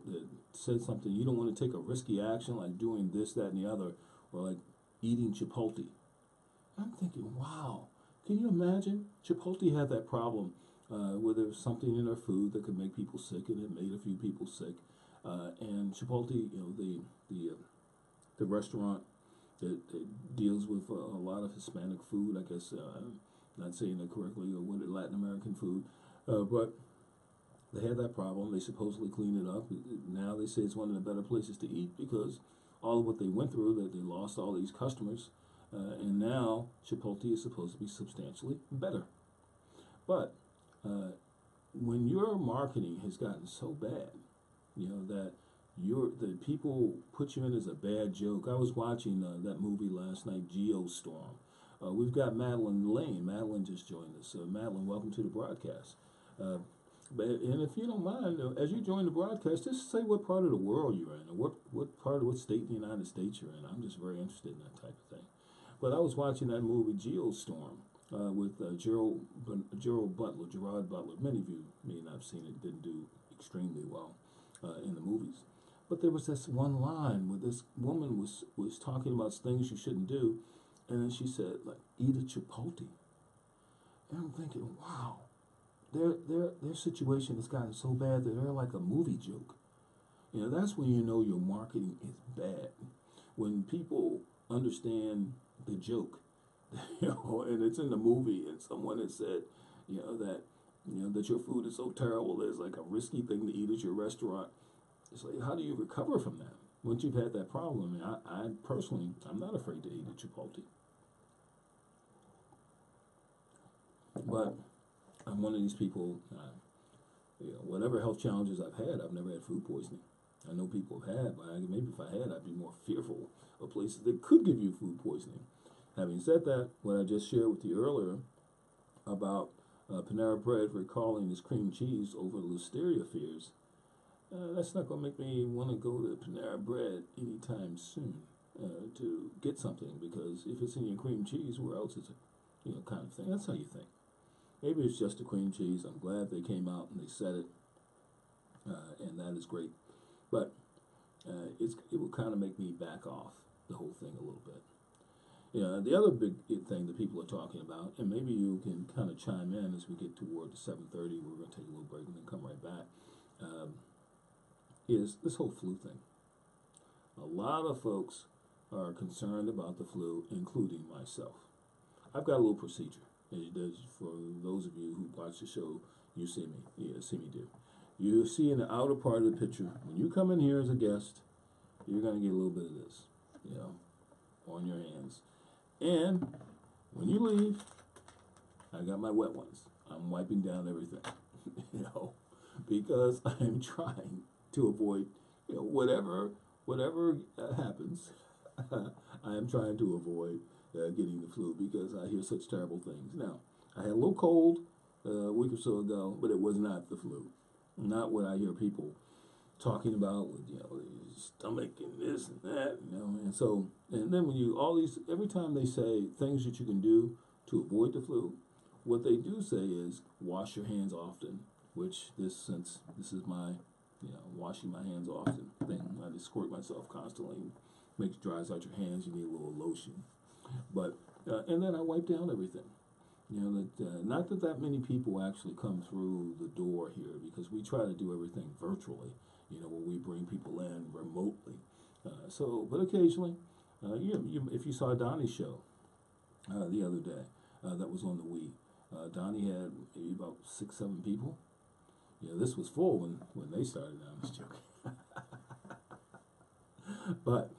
said something, you don't want to take a risky action like doing this, that, and the other, or like eating Chipotle. I'm thinking, wow, can you imagine? Chipotle had that problem where there was something in their food that could make people sick, and it made a few people sick. And Chipotle, the restaurant that deals with a lot of Hispanic food, I guess, I'm not saying that correctly, or what, Latin American food, but they had that problem. They supposedly cleaned it up. Now they say it's one of the better places to eat because all of what they went through, that they lost all these customers, and now Chipotle is supposed to be substantially better. But when your marketing has gotten so bad, that the people put you in as a bad joke. I was watching that movie last night, Geostorm. We've got Madeline Lane. Madeline just joined us. Madeline, welcome to the broadcast. And if you don't mind, as you join the broadcast, just say what part of the world you're in, or what state in the United States you're in. I'm just very interested in that type of thing. But I was watching that movie Geostorm with Gerald Butler. Many of you may not have seen it. Didn't do extremely well in the movies. But there was this one line where this woman was talking about things you shouldn't do, and then she said, like, eat a Chipotle. And I'm thinking, wow, their situation has gotten so bad that they're like a movie joke. That's when you know your marketing is bad. When people understand the joke, and it's in the movie, and someone has said, that your food is so terrible that it's like a risky thing to eat at your restaurant. It's like, how do you recover from that once you've had that problem? I personally, I'm not afraid to eat at Chipotle. But I'm one of these people, whatever health challenges I've had, I've never had food poisoning. I know people have had, but maybe if I had, I'd be more fearful of places that could give you food poisoning. Having said that, what I just shared with you earlier about Panera Bread recalling its cream cheese over listeria fears, that's not going to make me want to go to Panera Bread anytime soon to get something, because if it's in your cream cheese, where else is it? Kind of thing. That's how you think. Maybe it's just the cream cheese. I'm glad they came out and they said it, and that is great. But it will kind of make me back off the whole thing a little bit. The other big thing that people are talking about, and maybe you can kind of chime in as we get toward the 7:30. We're going to take a little break and then come right back. Is this whole flu thing. A lot of folks are concerned about the flu, including myself. I've got a little procedure. For those of you who watch the show, you see me do. You see in the outer part of the picture, when you come in here as a guest, you're going to get a little bit of this, on your hands. And when you leave, I got my wet ones. I'm wiping down everything, because I'm trying to avoid, whatever happens. I am trying to avoid getting the flu because I hear such terrible things. Now, I had a little cold a week or so ago, but it was not the flu. Not what I hear people talking about with, stomach and this and that, and then every time they say things that you can do to avoid the flu, what they do say is wash your hands often, since this is my, washing my hands often thing. I just squirt myself constantly, dries out your hands, you need a little lotion. But, and then I wipe down everything. Not that many people actually come through the door here because we try to do everything virtually, where we bring people in remotely. But occasionally, if you saw Donnie's show the other day, that was on the Wii, Donnie had maybe about 6-7 people. This was full when they started. I'm just joking. But,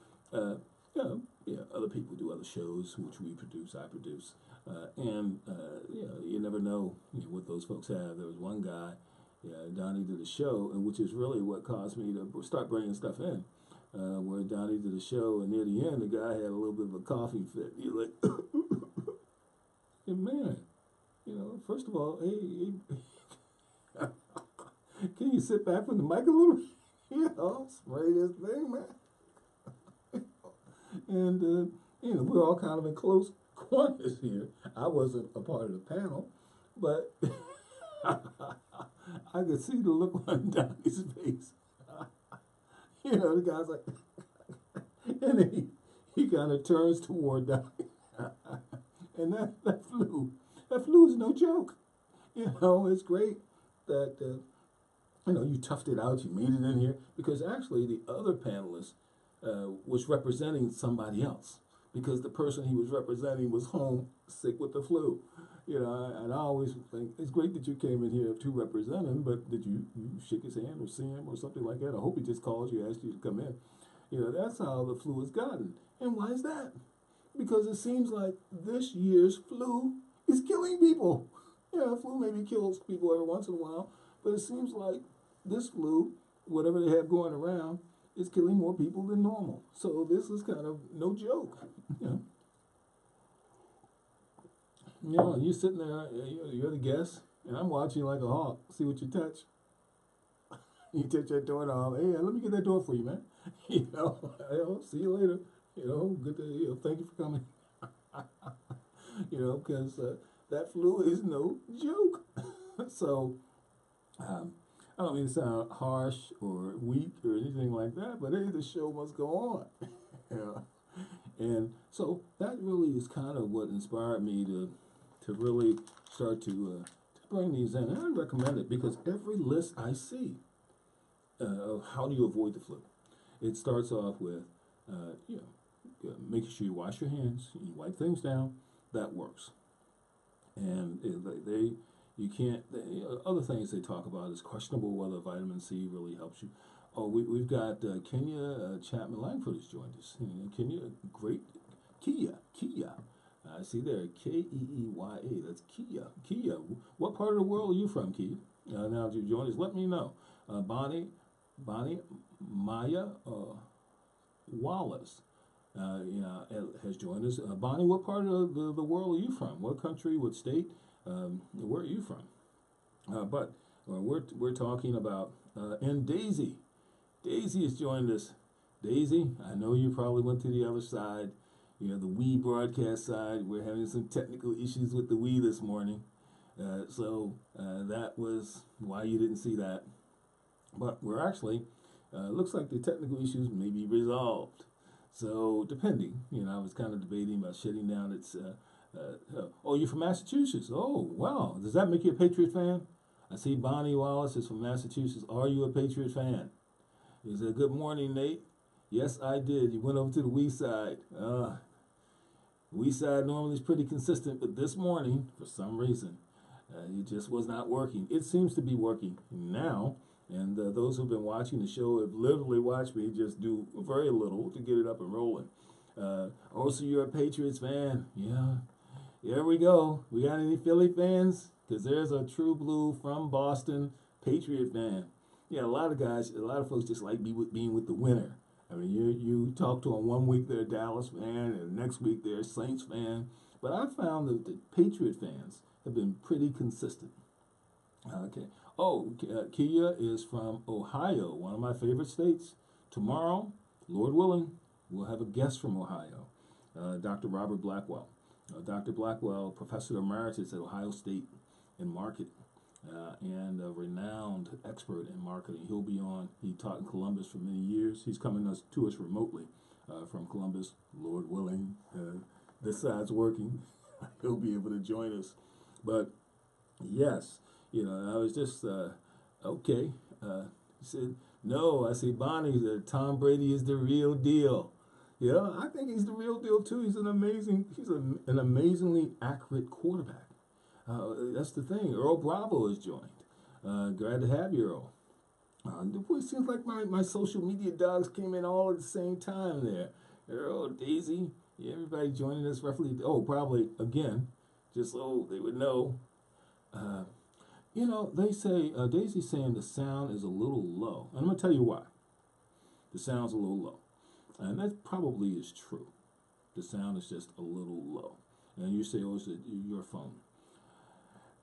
other people do other shows, which we produce, I produce. You never know what those folks have. There was one guy, Donnie did a show, and which is really what caused me to start bringing stuff in, where Donnie did a show, and near the end, the guy had a little bit of a coughing fit. You're like, hey, man, first of all, hey, can you sit back from the mic a little? Spray this thing, man. And, we're all kind of in close quarters here. I wasn't a part of the panel, but I could see the look on Donnie's face. The guy's like, and then he kind of turns toward Donnie. And that flu is no joke. It's great that, you toughed it out, you made it in here, because actually the other panelist was representing somebody else, because the person he was representing was home sick with the flu. And I always think it's great that you came in here to represent him, but did you shake his hand or see him or something like that? I hope he just called you, asked you to come in. That's how the flu has gotten. And why is that? Because it seems like this year's flu is killing people. Flu maybe kills people every once in a while, but it seems like this flu, whatever they have going around, is killing more people than normal. So this is kind of no joke. You're sitting there, you're the guest, and I'm watching like a hawk. See what you touch. You touch that doorknob. Hey, let me get that door for you, man. See you later. Good to, thank you for coming. Because that flu is no joke. So, I don't mean to sound harsh or weak or anything like that, but hey, the show must go on. And so that really is kind of what inspired me to really start to bring these in. And I recommend it because every list I see of how do you avoid the flu, it starts off with, making sure you wash your hands, you wipe things down. That works. And other things they talk about is questionable whether vitamin C really helps you. Oh, we've got Kenya Chapman Langford has joined us. Kenya, great. Kia. I see there, Keeya. That's Kia. Kia, what part of the world are you from, Kia? Now, if you join us, let me know. Bonnie Maya Wallace has joined us. Bonnie, what part of the world are you from? What country, what state? Where are you from? But we're talking about, and Daisy. Daisy has joined us. Daisy, I know you probably went to the other side, the Wii broadcast side. We're having some technical issues with the Wii this morning. So that was why you didn't see that. But we're actually, looks like the technical issues may be resolved. So depending, I was kind of debating about shutting down its, oh, you're from Massachusetts. Oh, wow. Does that make you a Patriot fan? I see Bonnie Wallace is from Massachusetts. Are you a Patriot fan? He said, good morning, Nate. Yes, I did. You went over to the Wii side. Wii side normally is pretty consistent, but this morning, for some reason, it just was not working. It seems to be working now, And those who've been watching the show have literally watched me just do very little to get it up and rolling. Also, you're a Patriots fan. Yeah. Here we go. We got any Philly fans? Because there's a true blue from Boston Patriot fan. Yeah, a lot of guys, a lot of folks just like being with the winner. I mean, you talk to them one week they're a Dallas fan, and the next week they're a Saints fan. But I found that the Patriot fans have been pretty consistent. Okay. Oh, Kia is from Ohio, one of my favorite states. Tomorrow, Lord willing, we'll have a guest from Ohio, Dr. Robert Blackwell. Dr. Blackwell, professor emeritus at Ohio State in marketing, and a renowned expert in marketing. He'll be on. He taught in Columbus for many years. He's coming to us remotely from Columbus, Lord willing. This side's working. He'll be able to join us. But yes, I was just okay. He said, "No." I say, "Bonnie, Tom Brady is the real deal." Yeah, I think he's the real deal too. He's an amazingly accurate quarterback. That's the thing. Earl Bravo has joined. Glad to have you, Earl. It seems like my social media dogs came in all at the same time there. Earl, Daisy, yeah, everybody joining us roughly. Oh, probably again, just so they would know. They say Daisy's saying the sound is a little low. And I'm gonna tell you why. The sound's a little low. And that probably is true. The sound is just a little low. And you say, oh, it's your phone.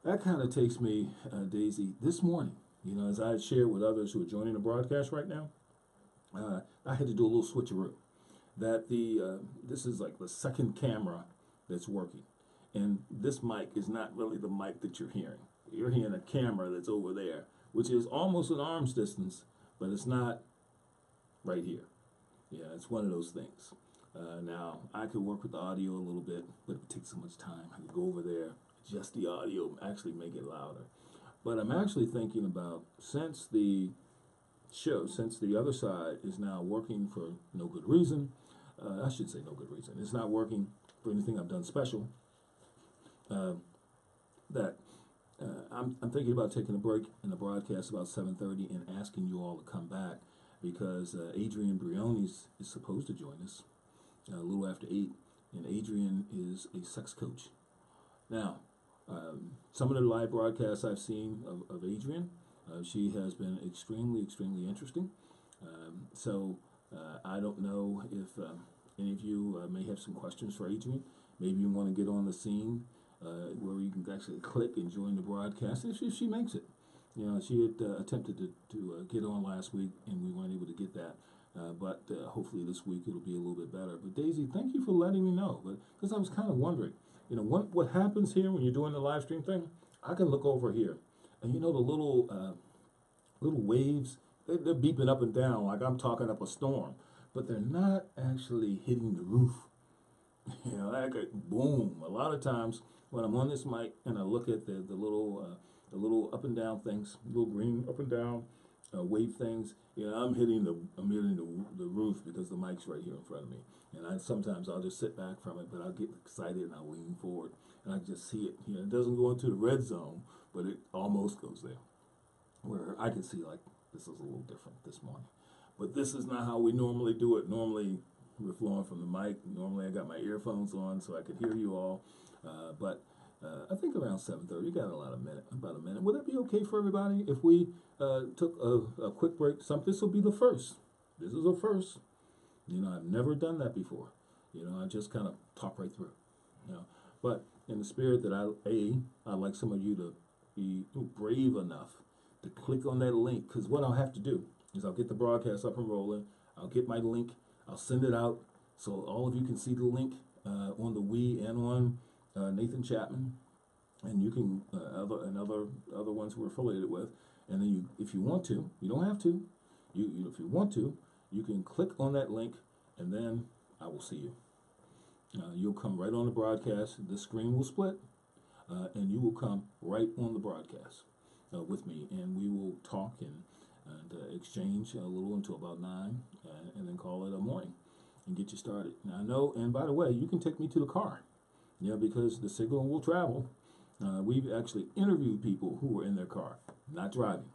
That kind of takes me, Daisy, this morning, as I shared with others who are joining the broadcast right now, I had to do a little switcheroo. That this is like the second camera that's working. And this mic is not really the mic that you're hearing. You're hearing a camera that's over there, which is almost an arm's distance, but it's not right here. Yeah, it's one of those things. Now, I could work with the audio a little bit, but it would take so much time. I could go over there, adjust the audio, actually make it louder. But I'm actually thinking about, since the other side is now working for no good reason, I should say no good reason. It's not working for anything I've done special. I'm thinking about taking a break in the broadcast about 7:30 and asking you all to come back, because Adrian Briones is supposed to join us a little after 8, and Adrian is a sex coach. Now, some of the live broadcasts I've seen of Adrian, she has been extremely, extremely interesting. So I don't know if any of you may have some questions for Adrian. Maybe you want to get on the scene where you can actually click and join the broadcast if she makes it. She had attempted to get on last week, and we weren't able to get that. But hopefully this week it'll be a little bit better. But Daisy, thank you for letting me know. But because I was kind of wondering, what happens here when you're doing the live stream thing? I can look over here, and the little waves, they're beeping up and down like I'm talking up a storm, but they're not actually hitting the roof. Like a boom. A lot of times when I'm on this mic and I look at the little up and down things, little green up and down wave things, I'm hitting the roof because the mic's right here in front of me. And sometimes I'll just sit back from it, but I'll get excited and I'll lean forward and I just see it. It doesn't go into the red zone, but it almost goes there, where I can see like this is a little different this morning. But this is not how we normally do it. Normally we're flowing from the mic. Normally I got my earphones on so I can hear you all. But I think around 7:30, got about a minute. Would that be okay for everybody if we took a quick break? This will be the first. This is a first. I've never done that before. I just kind of talk right through. But in the spirit that I'd like some of you to be brave enough to click on that link, because what I'll have to do is I'll get the broadcast up and rolling. I'll get my link. I'll send it out so all of you can see the link on the We and on Nathan Chapman, and you can other ones we're affiliated with. And then if you want to, you don't have to. If you want to, you can click on that link, and then I will see you. You'll come right on the broadcast. The screen will split, and you will come right on the broadcast with me, and we will talk and exchange a little until about 9, and then call it a morning and get you started. Now I know, and by the way, you can take me to the car, because the signal will travel. We've actually interviewed people who were in their car, not driving.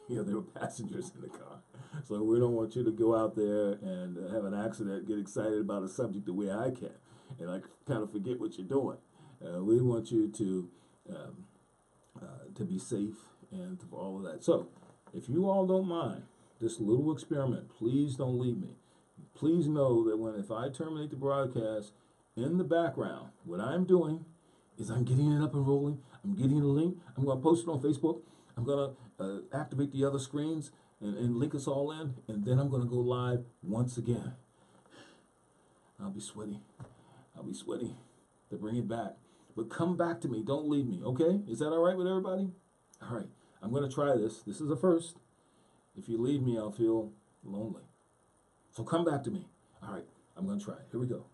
there were passengers in the car. So we don't want you to go out there and have an accident, get excited about a subject the way I can, and like kind of forget what you're doing. We want you to be safe and for all of that. So if you all don't mind this little experiment, please don't leave me. Please know that if I terminate the broadcast, in the background, what I'm doing is I'm getting it up and rolling. I'm getting the link. I'm going to post it on Facebook. I'm going to activate the other screens and link us all in. And then I'm going to go live once again. I'll be sweaty. I'll be sweaty to bring it back. But come back to me. Don't leave me, okay? Is that all right with everybody? All right. I'm going to try this. This is a first. If you leave me, I'll feel lonely. So come back to me. All right. I'm going to try it. Here we go.